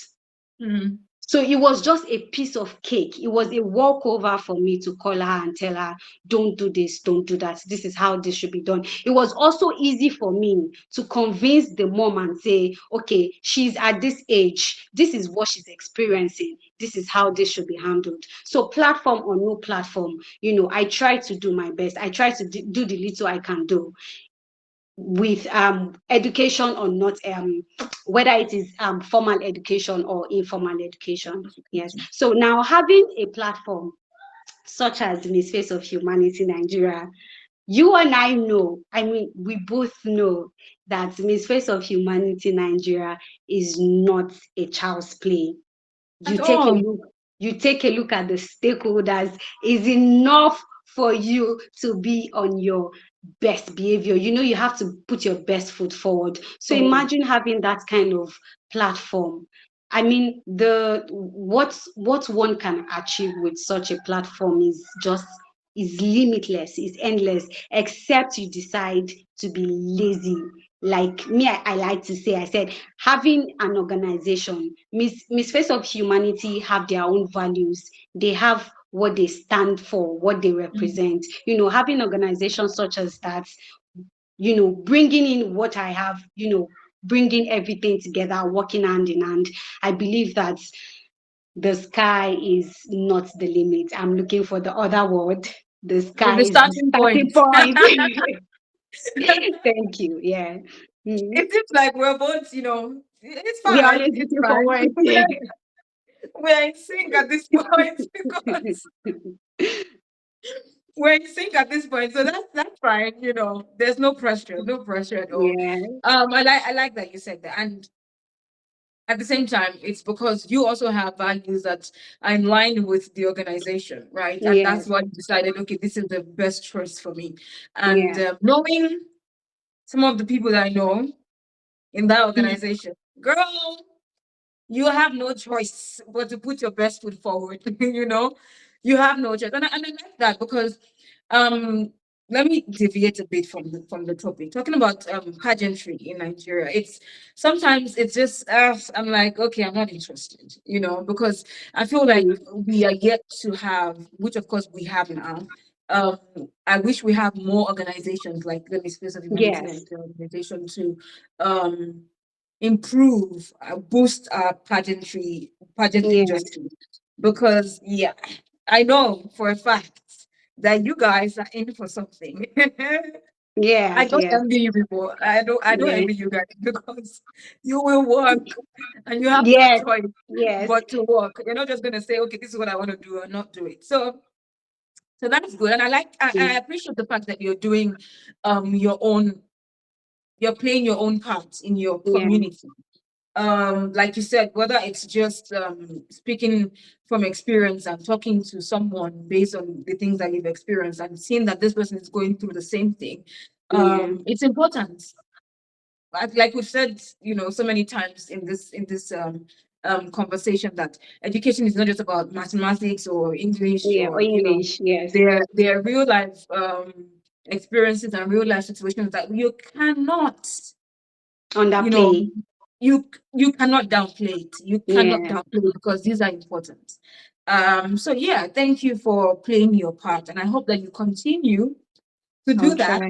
Mm. So it was just a piece of cake. It was a walkover for me to call her and tell her, don't do this, don't do that. This is how this should be done. It was also easy for me to convince the mom and say, okay, she's at this age. This is what she's experiencing. This is how this should be handled. So platform or no platform, I try to do my best. I try to do the little I can do with education or not, whether it is formal education or informal education. Yes. So now having a platform such as Miss Face of Humanity Nigeria, you and I know, I mean, we both know that Miss Face of Humanity Nigeria is not a child's play. At all. You take a look at the stakeholders, is enough for you to be on your best behavior. You have to put your best foot forward. So Forward. imagine having that kind of platform. I mean, the what one can achieve with such a platform is limitless, is endless, except you decide to be lazy. Like me, I like to say, I said, having an organization, Miss Face of Humanity have their own values. They have what they stand for, what they represent. Having organizations such as that, bringing in what I have, bringing everything together, working hand in hand. I believe that the sky is not the limit. I'm looking for the other word. The sky The is the starting starting point. point. Thank you. Yeah. It seems like we're both, it's We are fine. always It's looking for fine. words. We're in sync at this point because we're in sync at this point. So that's fine. There's no pressure, no pressure at all. Yeah. I like that you said that. And at the same time, it's because you also have values that are in line with the organization, right? And Yeah. that's why you decided, okay, this is the best choice for me. And Yeah. knowing some of the people that I know in that Mm. organization, girl, you have no choice but to put your best foot forward. You have no choice, and I like that because um let me deviate a bit from the topic. Talking about pageantry in Nigeria, it's sometimes it's just I'm like, okay, I'm not interested, because I feel like Mm. we are yet to have, which of course we have now. um I wish we have more organizations like the Space of Humanity Yes. Nigeria organization to um improve, boost our pageant Yeah, industry. Because yeah, I know for a fact that you guys are in for something. yeah, I don't yeah, envy you people. I don't yeah. envy you guys because you will work and you have no Yes, choice yes, but to work. You're not just gonna say, okay, this is what I want to do and not do it. So that's good. And I mm, appreciate the fact that you're doing your own, you're playing your own part in your yeah, community. Like you said, whether it's just speaking from experience and talking to someone based on the things that you've experienced and seeing that this person is going through the same thing, yeah, it's important. Like we've said, so many times in this conversation, that education is not just about mathematics or English, yeah. Or or English, yes. there are real life experiences and real life situations that you cannot, you know Underplay. you cannot downplay it. You cannot Yeah, downplay it because these are important. So yeah, thank you for playing your part, and I hope that you continue to do I'll that. try.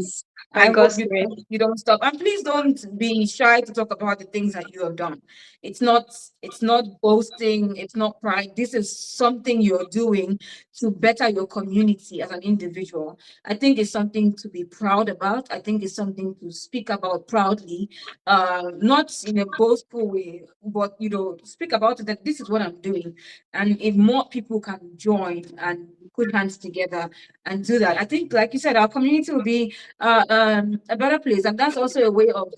I By hope God's grace. you don't stop. And please don't be shy to talk about the things that you have done. It's not it's not boasting, it's not pride. This is something you're doing to better your community as an individual. I think it's something to be proud about. I think it's something to speak about proudly, not in a boastful way, but speak about it, that this is what I'm doing. And if more people can join and put hands together and do that, I think, like you said, our community will be a better place. And that's also a way of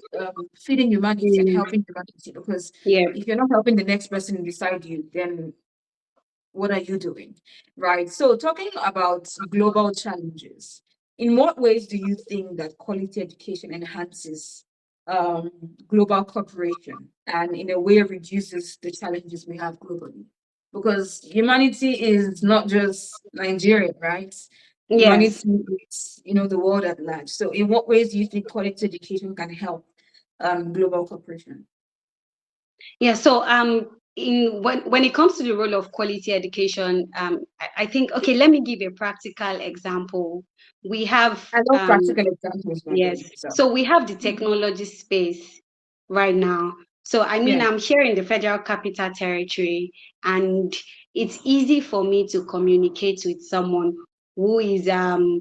feeding humanity and Mm, helping humanity. Because yeah. if you're not helping the next person beside you, then what are you doing? Right. So, talking about global challenges, in what ways do you think that quality education enhances um, global cooperation and, in a way, reduces the challenges we have globally? Because humanity is not just Nigeria, right? Yes. Humanity is, the world at large. So, in what ways do you think quality education can help global cooperation? Yeah, so in when it comes to the role of quality education, I think, okay, let me give a practical example. We have I love practical examples, by the yes, way. So, so we have the technology space right now. So I mean, yeah. I'm here in the Federal Capital Territory, and it's easy for me to communicate with someone who is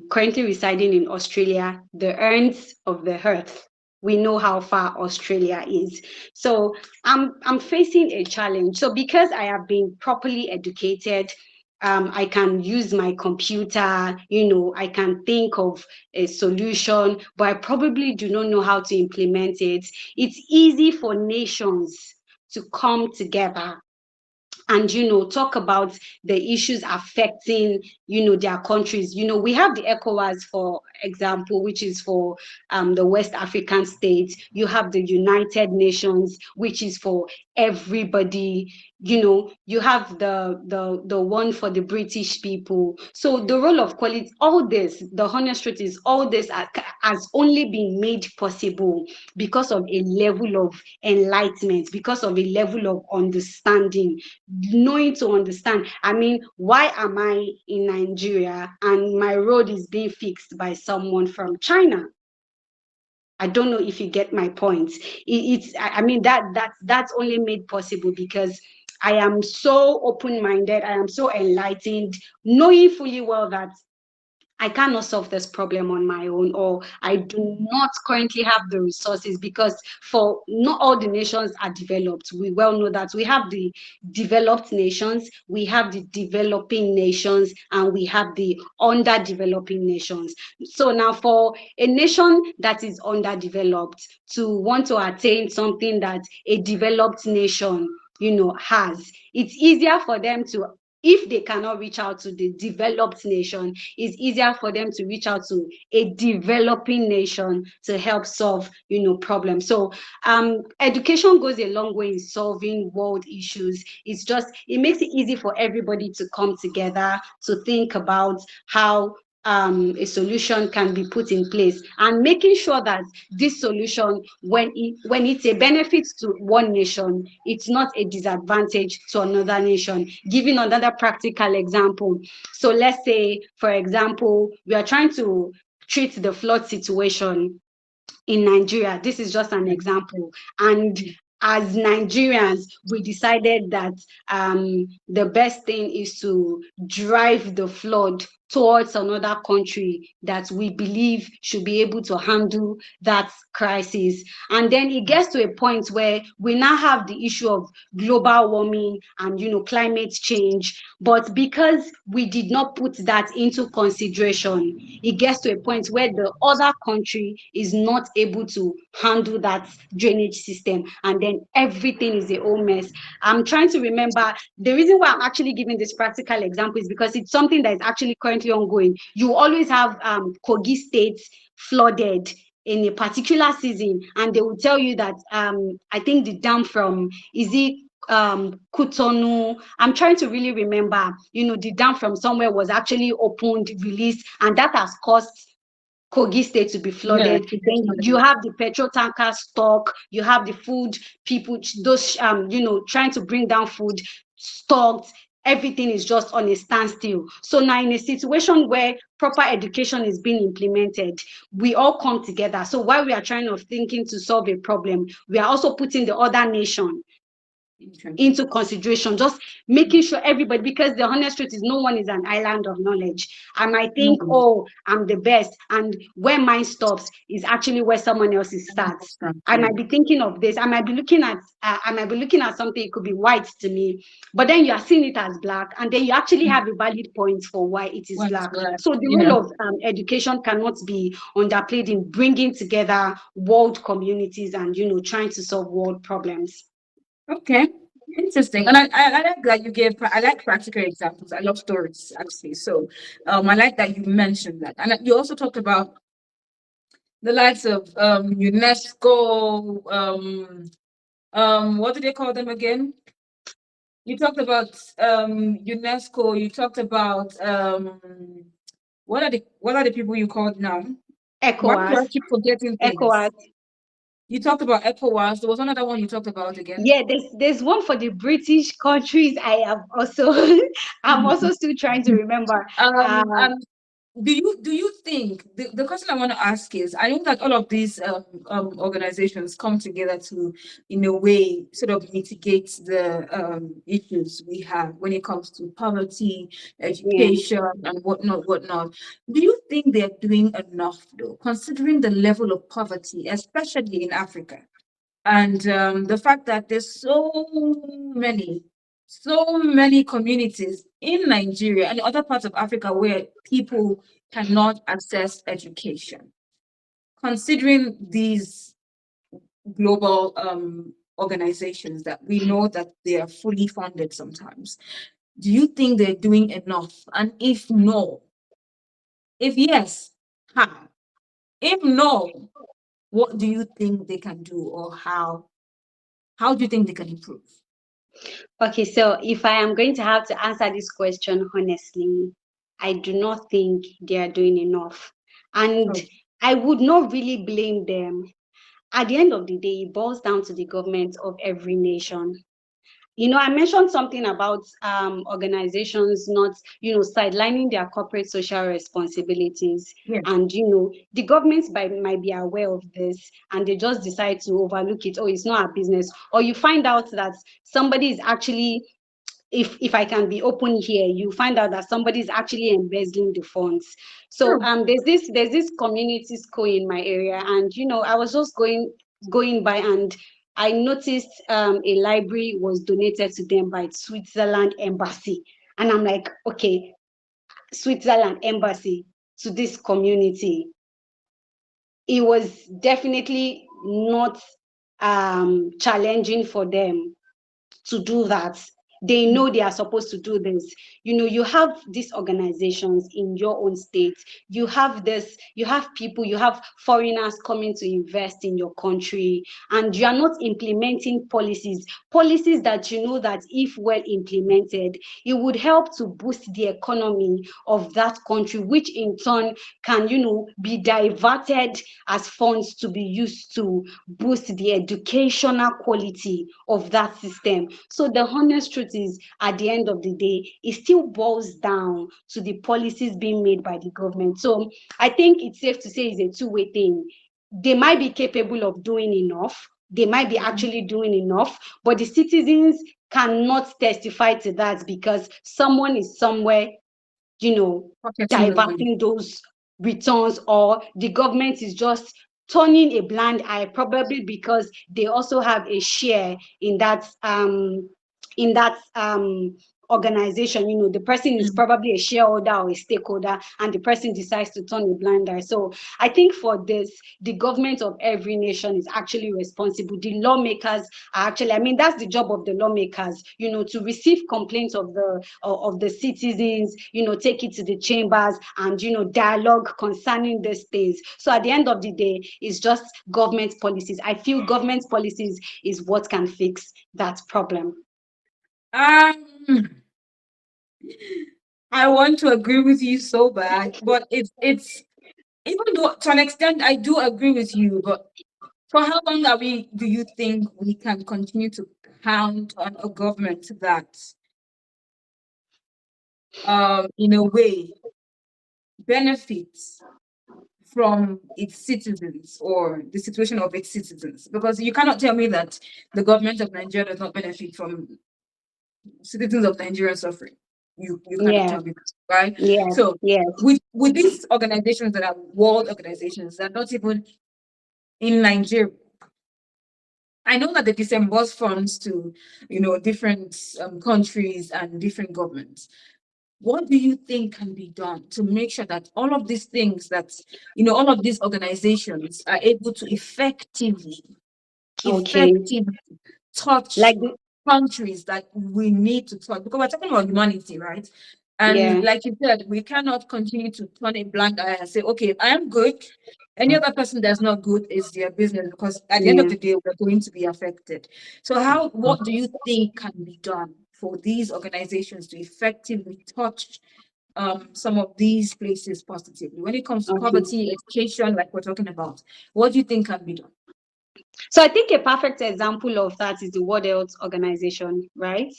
currently residing in Australia, the ends of the earth. We know how far Australia is. So I'm facing a challenge. So because I have been properly educated, I can use my computer, I can think of a solution, but I probably do not know how to implement it. It's easy for nations to come together and talk about the issues affecting their countries. We have the ECOWAS, for example, which is for the West African states. You have the United Nations, which is for everybody. You have the one for the British people. So the role of quality, all this, the honest truth is, all this has only been made possible because of a level of enlightenment, because of a level of understanding, knowing to understand. I mean, why am I in Nigeria and my road is being fixed by someone from China? I don't know if you get my point. I mean, that's only made possible because I am so open-minded, I am so enlightened, knowing fully well that I cannot solve this problem on my own, or I do not currently have the resources, because for not all the nations are developed. We well know that we have the developed nations, we have the developing nations, and we have the underdeveloping nations. So now, for a nation that is underdeveloped to want to attain something that a developed nation has, it's easier for them to, if they cannot reach out to the developed nation, it's easier for them to reach out to a developing nation to help solve problems. So education goes a long way in solving world issues. It makes it easy for everybody to come together to think about how a solution can be put in place, and making sure that this solution, when it's a benefit to one nation, it's not a disadvantage to another nation. Giving another practical example, so let's say, for example, we are trying to treat the flood situation in Nigeria. This is just an example. And as Nigerians, we decided that the best thing is to drive the flood towards another country that we believe should be able to handle that crisis. And then it gets to a point where we now have the issue of global warming and climate change. But because we did not put that into consideration, it gets to a point where the other country is not able to handle that drainage system, and then everything is a whole mess. I'm trying to remember the reason why I'm actually giving this practical example is because it's something that is actually currently ongoing. You always have Kogi State flooded in a particular season, and they will tell you that I think the dam from Kutonu, I'm trying to really remember, the dam from somewhere was actually opened, released, and that has caused Kogi State to be flooded. Then you have the petrol tanker stock, you have the food people, those trying to bring down food stocked. Everything is just on a standstill. So now, in a situation where proper education is being implemented, we all come together. So while we are thinking to solve a problem, we are also putting the other nation into consideration, just making sure everybody, because the honest truth is no one is an island of knowledge. I might think, oh, I'm the best, and where mine stops is actually where someone else's starts. I might be thinking of this, I might be looking at something, it could be white to me, but then you are seeing it as black, and then you actually have a valid point for why it is black. So the role of education cannot be underplayed in bringing together world communities and trying to solve world problems. Okay, interesting. And I like that you gave, I like practical examples. I love stories, actually. So I like that you mentioned that. And you also talked about the likes of UNESCO, what do they call them again? You talked about UNESCO, you talked about what are the people you called now? Why do I ECOWAS. keep forgetting things? ECOWAS. You talked about ECOWAS. There was another one you talked about again. Yeah, there's one for the British countries. I am also I'm also still trying to remember. And do you think the question I want to ask is, I know that all of these organizations come together to, in a way, sort of mitigate the issues we have when it comes to poverty, Yeah. education, and whatnot. Do you think they're doing enough, though, considering the level of poverty, especially in Africa? And the fact that there's so many communities in Nigeria and other parts of Africa where people cannot access education. Considering these global organizations that we know that they are fully funded sometimes, do you think they're doing enough? And if no, if yes, how? If no, what do you think they can do, or how do you think they can improve? Okay, so if I am going to have to answer this question honestly, I do not think they are doing enough. And Oh, I would not really blame them. At the end of the day, it boils down to the government of every nation. I mentioned something about organizations not, sidelining their corporate social responsibilities. yeah. And, the governments might be aware of this and they just decide to overlook it. Oh, it's not our business. Or you find out that somebody is actually, if I can be open here, you find out that somebody is actually embezzling the funds. So True. there's this community school in my area, and I was just going by, and I noticed a library was donated to them by Switzerland Embassy, and I'm like, okay, Switzerland Embassy to this community. It was definitely not challenging for them to do that. They know they are supposed to do this. You have these organizations in your own state. You have people, you have foreigners coming to invest in your country, and you are not implementing policies that that if well implemented, it would help to boost the economy of that country, which in turn can, be diverted as funds to be used to boost the educational quality of that system. So the honest truth is, at the end of the day, it still boils down to the policies being made by the government. So I think it's safe to say it's a two-way thing. They might be capable of doing enough, they might be actually doing enough, but the citizens cannot testify to that because someone is somewhere, Pocketing the money. diverting those returns, or the government is just turning a blind eye, probably because they also have a share in that organization. The person is probably a shareholder or a stakeholder, and the person decides to turn a blind eye. So I think for this, the government of every nation is actually responsible. The lawmakers are actually, that's the job of the lawmakers, to receive complaints of the citizens, take it to the chambers and dialogue concerning these things. So at the end of the day, it's just government policies. I feel government policies is what can fix that problem. I want to agree with you so bad, but it's even though to an extent I do agree with you, but for how long do you think we can continue to count on a government that in a way benefits from its citizens or the situation of its citizens? Because you cannot tell me that the government of Nigeria does not benefit from citizens of Nigeria suffering. You cannot Yeah. tell me that, right? Yes. So Yes. with these organizations that are world organizations that are not even in Nigeria, I know that they disburse funds to different countries and different governments. What do you think can be done to make sure that all of these things that all of these organizations are able to effectively Okay. touch Like countries that we need to touch, because we're talking about humanity, right? And yeah. like you said, we cannot continue to turn a blind eye and say, okay, I am good. Any other person that's not good is their business, because at the end of Yeah. the day, we're going to be affected. So what do you think can be done for these organizations to effectively touch some of these places positively when it comes to Okay. poverty, education, like we're talking about? What do you think can be done? So I think a perfect example of that is the World Health Organization, right?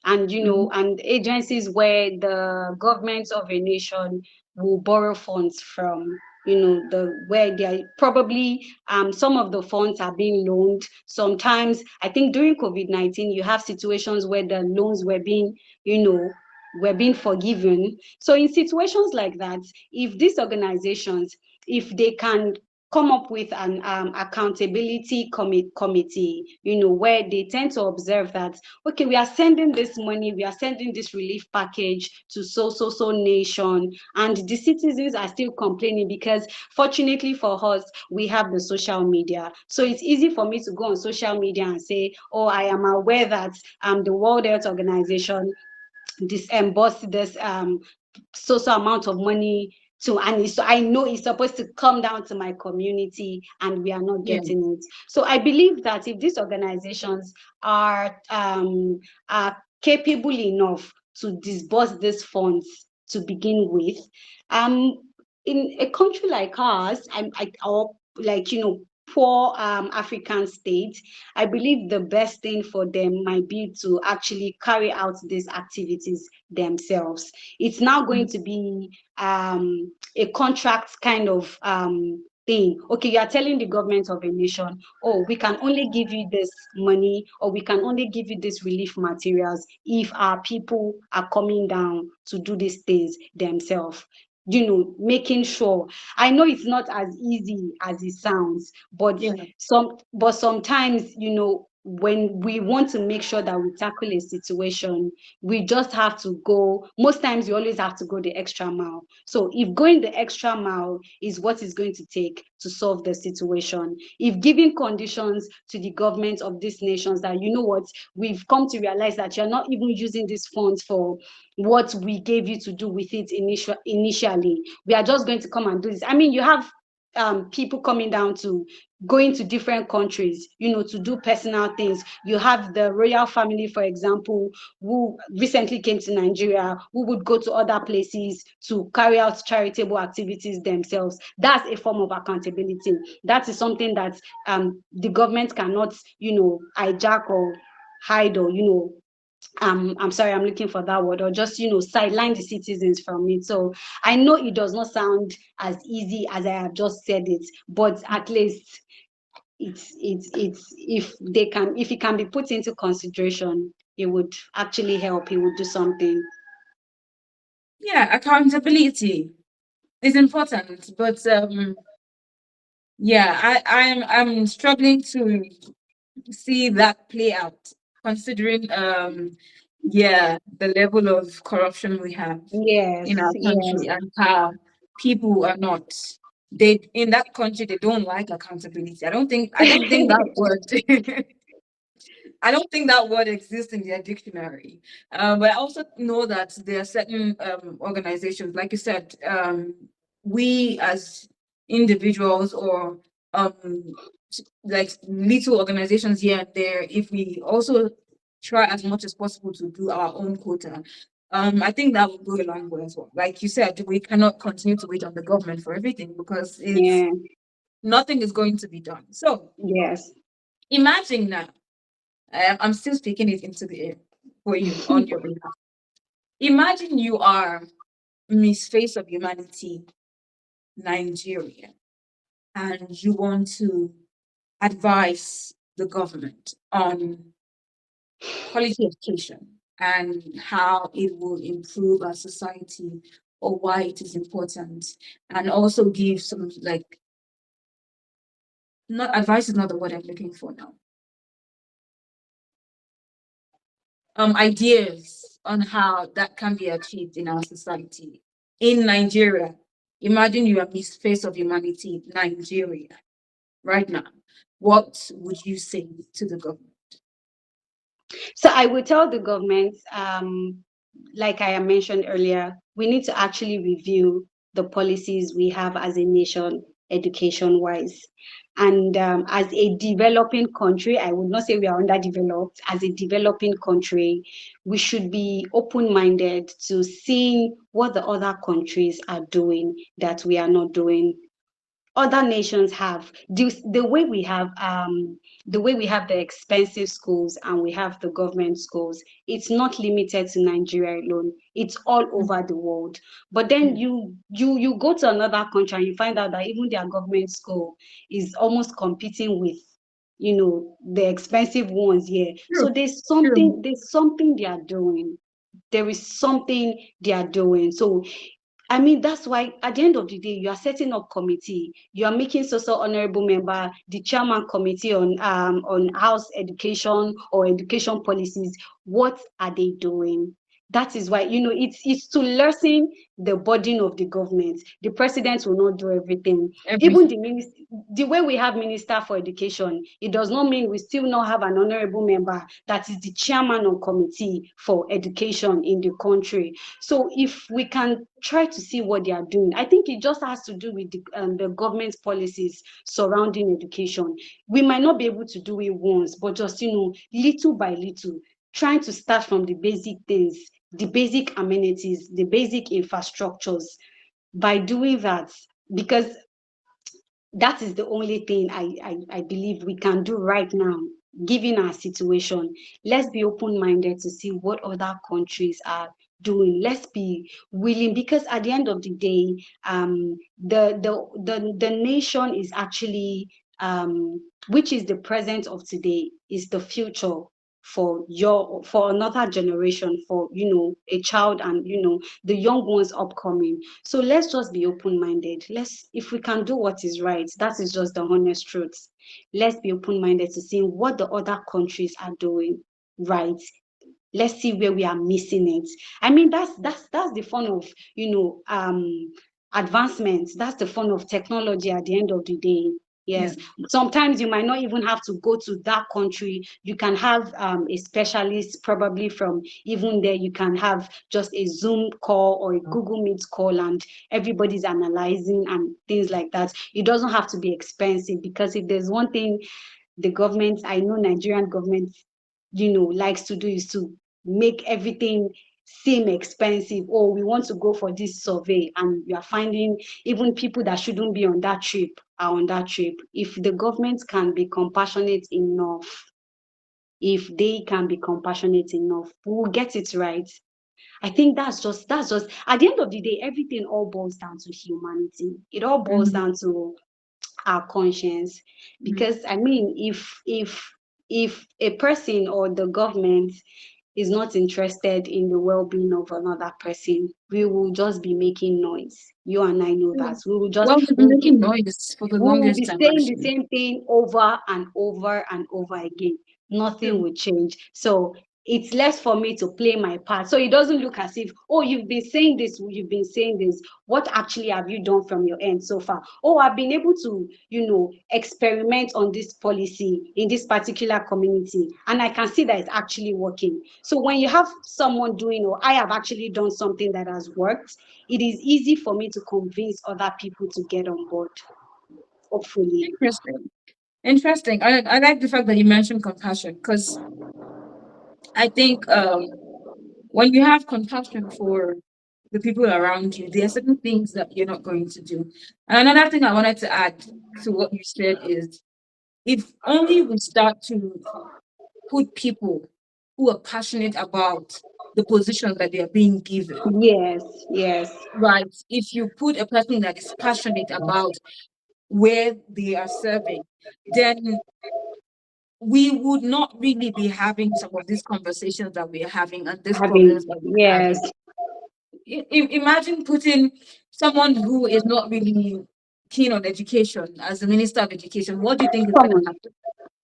And Mhm. and agencies where the government of a nation will borrow funds from, where they are probably some of the funds are being loaned. Sometimes I think during COVID-19, you have situations where the loans were being forgiven. So in situations like that, if these organizations, if they can come up with an accountability committee, where they tend to observe that, okay, we are sending this money, we are sending this relief package to so nation, and the citizens are still complaining, because fortunately for us, we have the social media. So it's easy for me to go on social media and say, oh, I am aware that the World Health Organization disbursed this social amount of money to, and so I know it's supposed to come down to my community, and we are not Yeah. getting it. So I believe that if these organizations are capable enough to disburse these funds to begin with, in a country like ours, or like poor African states, I believe the best thing for them might be to actually carry out these activities themselves. It's now going to be a contract kind of thing. Okay, you are telling the government of a nation, oh, we can only give you this money, or we can only give you this relief materials if our people are coming down to do these things themselves. Making sure. I know it's not as easy as it sounds, but Yeah. sometimes, when we want to make sure that we tackle a situation, we just have to go. Most times you always have to go the extra mile. So if going the extra mile is what is going to take to solve the situation, if giving conditions to the government of these nations that, what, we've come to realize that you're not even using these funds for what we gave you to do with it initially, we are just going to come and do this. You have people coming down to going to different countries, to do personal things. You have the royal family, for example, who recently came to Nigeria, who would go to other places to carry out charitable activities themselves. That's a form of accountability. That is something that the government cannot, hijack or hide, or I'm sorry, I'm looking for that word, or just sideline the citizens from it. So I know it does not sound as easy as I have just said it, but at least it's if it can be put into consideration, it would actually help. It would do something. Yeah, accountability is important, but yeah, I'm struggling to see that play out, considering yeah, the level of corruption we have Yes, in our yes. country and how people are not, they in that country they don't like accountability. I don't think that word I don't think that word exists in their dictionary. But I also know that there are certain organizations, like you said, we as individuals or like little organizations here and there, if we also try as much as possible to do our own quota, I think that will go a long way as well. Like you said, we cannot continue to wait on the government for everything because it's Yeah, nothing is going to be done. So yes. imagine now. I'm still speaking it into the air for you on your behalf. Imagine you are Miss Face of Humanity, Nigeria, and you want to advise the government on quality education and how it will improve our society or why it is important, and also give some like not advice is not the word I'm looking for now. Ideas on how that can be achieved in our society. In Nigeria, imagine you are Miss Face of Humanity, Nigeria, right now. What would you say to the government? So I will tell the government, like I mentioned earlier, we need to actually review the policies we have as a nation, education wise. And as a developing country, I would not say we are underdeveloped. As a developing country, we should be open minded to seeing what the other countries are doing that we are not doing. Other nations have the way we have the expensive schools and we have the government schools. It's not limited to Nigeria alone, it's all over the world. But then Mm. you go to another country and you find out that even their government school is almost competing with the expensive ones here. So True, true. there's something they are doing. There is something they are doing. So I mean, that's why at the end of the day, you are setting up committee. You are making social honorable member, the chairman committee on house education or education policies. What are they doing? That is why it's to lessen the burden of the government. The president will not do everything. Even Everything. the way we have minister for education, it does not mean we still not have an honorable member that is the chairman of committee for education in the country. So if we can try to see what they are doing, I think it just has to do with the government's policies surrounding education. We might not be able to do it once, but just little by little, trying to start from the basic things, the basic amenities, the basic infrastructures. By doing that, because that is the only thing I believe we can do right now, given our situation. Let's be open-minded to see what other countries are doing. Let's be willing, because at the end of the day, the nation is actually, which is the present of today, is the future for another generation, for a child, and the young ones upcoming. So let's just be open-minded. If we can do what is right, that is just the honest truth. Let's be open-minded to see what the other countries are doing right. Let's see where we are missing it. I mean, that's the fun of advancement. That's the fun of technology at the end of the day. Yeah. Yes, sometimes you might not even have to go to that country. You can have a specialist probably from even there. You can have just a Zoom call or a Google Meet call, and everybody's analyzing and things like that. It doesn't have to be expensive, because if there's one thing the government, I know Nigerian government, likes to do, is to make everything seem expensive. Oh, we want to go for this survey, and you are finding even people that shouldn't be on that trip are on that trip. If the government can be compassionate enough, if they can be compassionate enough, we will get it right. I think that's just at the end of the day, everything all boils down to humanity. It all boils Mhm. down to our conscience. Because I mean, if a person or the government is not interested in the well-being of another person, we will just be making noise. You and I know that. We will just Well, we've been making noise for the we will longest be time, saying the actually. same thing over and over and over again. Nothing True. will change. So it's less for me to play my part. So it doesn't look as if, oh, you've been saying this, you've been saying this. What actually have you done from your end so far? Oh, I've been able to, experiment on this policy in this particular community, and I can see that it's actually working. So when you have someone doing, or I have actually done something that has worked, it is easy for me to convince other people to get on board, hopefully. Interesting. Interesting. I like the fact that you mentioned compassion, because I think when you have compassion for the people around you, there are certain things that you're not going to do. And another thing I wanted to add to what you said is, if only we start to put people who are passionate about the position that they are being given, Yes, yes. right? If you put a person that is passionate about where they are serving, then we would not really be having some of these conversations that we are having and these problems Having, that we're yes. having. Imagine putting someone who is not really keen on education as the Minister of Education. What do you think is going to Common. happen?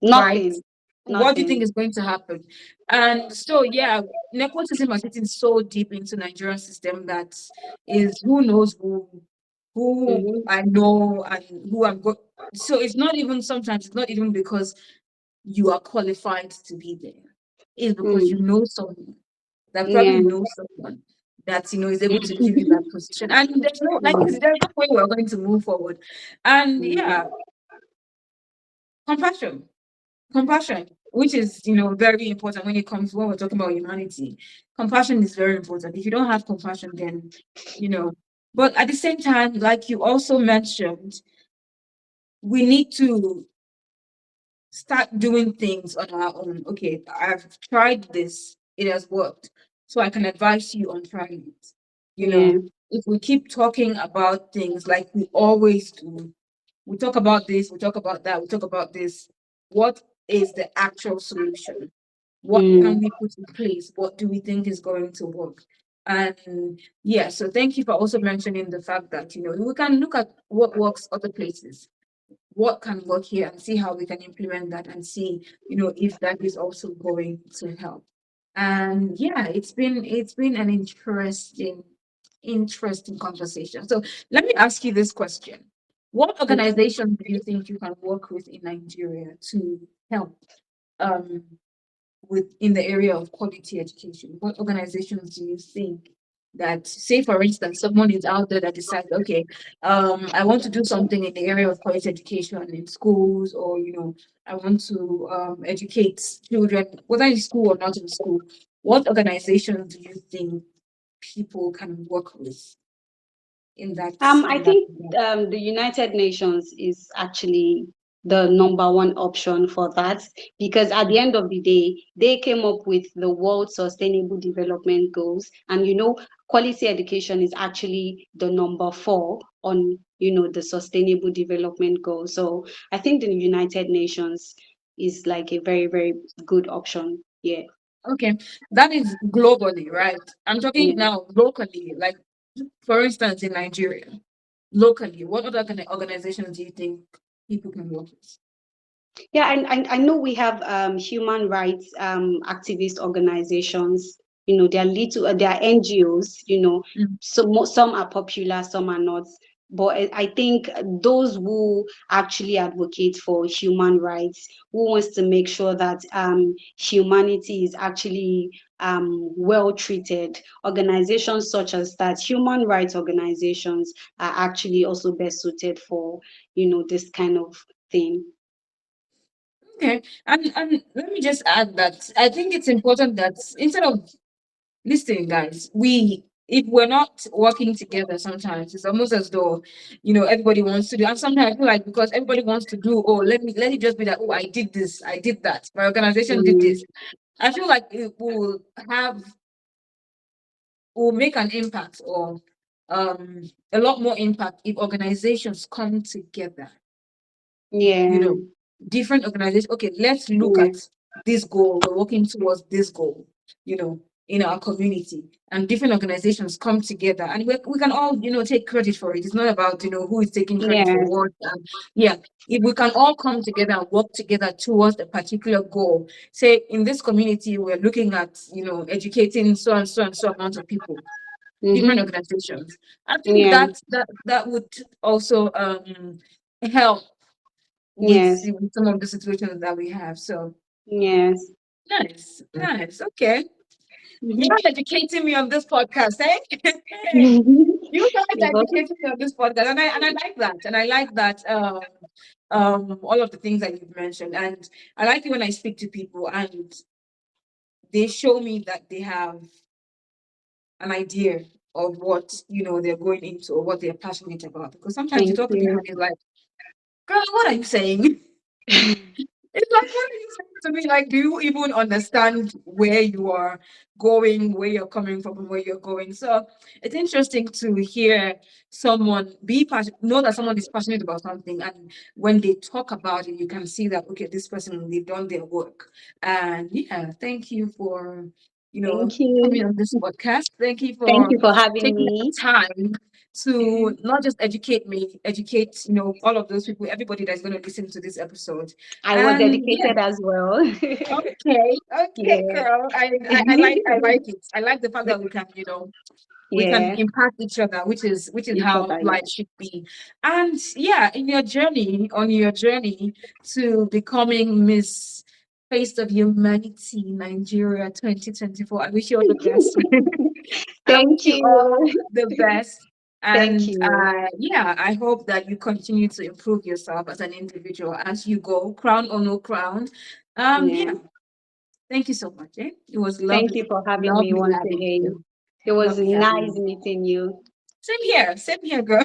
Right? Nothing. What do you think Nothing. is going to happen? And so, yeah, nepotism is sitting so deep into Nigerian system that is who knows who Mm-hmm. I know and who I'm going. So it's not even, sometimes it's not even because you are qualified to be there. It's because you Mm. know someone that probably Yeah. knows someone that is able to give you that position. And there's no, like, there's no way we're going to move forward. And Mm. yeah, compassion. Compassion, which is very important when we're talking about humanity. Compassion is very important. If you don't have compassion, then you know. But at the same time, like you also mentioned, we need to start doing things on our own. Okay, I've tried this, it has worked. So I can advise you on trying it. You Yeah. know, if we keep talking about things like we always do, we talk about this, we talk about that, we talk about this. What is the actual solution? What Mm. can we put in place? What do we think is going to work? And yeah, so thank you for also mentioning the fact that we can look at what works other places, what can work here, and see how we can implement that and see if that is also going to help. And yeah, it's been an interesting conversation. So let me ask you this question: what organization do you think you can work with in Nigeria to help um in the area of quality education? What organizations do you think that, say for instance, someone is out there that decides, okay, I want to do something in the area of quality education in schools, or I want to educate children, whether in school or not in school. What organizations do you think people can work with in that I in that think regard? the United Nations is actually the number one option for that, because at the end of the day, they came up with the World Sustainable Development Goals, and quality education is actually the number four on the Sustainable Development Goals. So I think the United Nations is like a very, very good option. Yeah. Okay, that is globally, right? I'm talking Yeah. now locally, like for instance, in Nigeria, locally, what other kind of organizations do you think people can work with? Yeah, and I know we have human rights activist organizations. They are little, they are NGOs. Mm. So some are popular, some are not. But I think those who actually advocate for human rights, who wants to make sure that humanity is actually well treated, organizations such as that, human rights organizations are actually also best suited for this kind of thing. Okay, and let me just add that I think it's important that instead of listening, guys, if we're not working together, sometimes it's almost as though everybody wants to do, and sometimes I feel like because everybody wants to do, oh, let it just be that, oh, I did this, I did that, my organization did Mm. this. I feel like it will make an impact, or a lot more impact, if organizations come together Yeah. You know, different organizations. Okay, let's look Yeah. at this goal. We're working towards this goal, you know, in our community, and different organizations come together, and we can all, take credit for it. It's not about, who is taking credit for Yes. what. Yeah, if we can all come together and work together towards a particular goal. Say in this community, we're looking at, educating so and so and so amount of people, different Mm-hmm. organizations. I think Yeah. that would also help Yes. with some of the situations that we have. So Yes. nice, nice. Okay. Mm-hmm. You're educating me on this podcast, eh? Hey, you guys You've also educating me on this podcast, and I like that, and I like that. All of the things that you've mentioned, and I like it when I speak to people and they show me that they have an idea of what they're going into or what they're passionate about. Because sometimes you thank talk to people you. and it's like, girl, what are you saying? It's like, what are you saying to me? Like, do you even understand where you are going, where you're coming from, and where you're going? So it's interesting to hear someone be passionate, know that someone is passionate about something, and when they talk about it, you can see that okay, this person they've done their work. And yeah, thank you for Thank coming you. on this podcast. Thank you Thank for you for having taking the me. time to not just educate me, educate all of those people, everybody that's going to listen to this episode. I was And yeah, educated as well. okay, okay, Yeah. girl. I like it. I like the fact that we can Yeah. impact each other, which is Each how other, life yes. should be. And yeah, on your journey to becoming Miss Face of Humanity Nigeria 2024, I wish you all the best. I wish Thank you all you. the best. Thank And you. yeah, I hope that you continue to improve yourself as an individual as you go, crown or no crown. Yeah. Yeah, thank you so much. It was Thank you lovely, for having me lovely once having again. you. It was Lovely having nice you. meeting you. Same here, girl.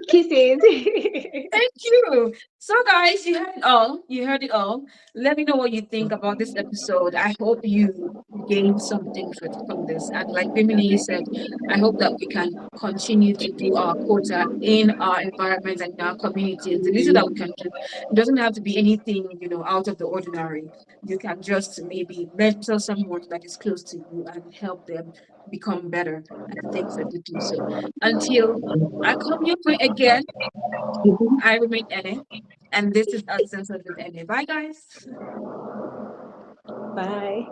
Kisses. Thank you. So, guys, you heard it all. You heard it all. Let me know what you think about this episode. I hope you gained something from this. And like Bimini said, I hope that we can continue to do our quota in our environments and in our communities. The little that we can do. It doesn't have to be anything, out of the ordinary. You can just maybe mentor someone that is close to you and help them become better at the things that they do. So until I come your way again. I remain Ene, and this is Uncensored with Ene. Bye, guys. Bye.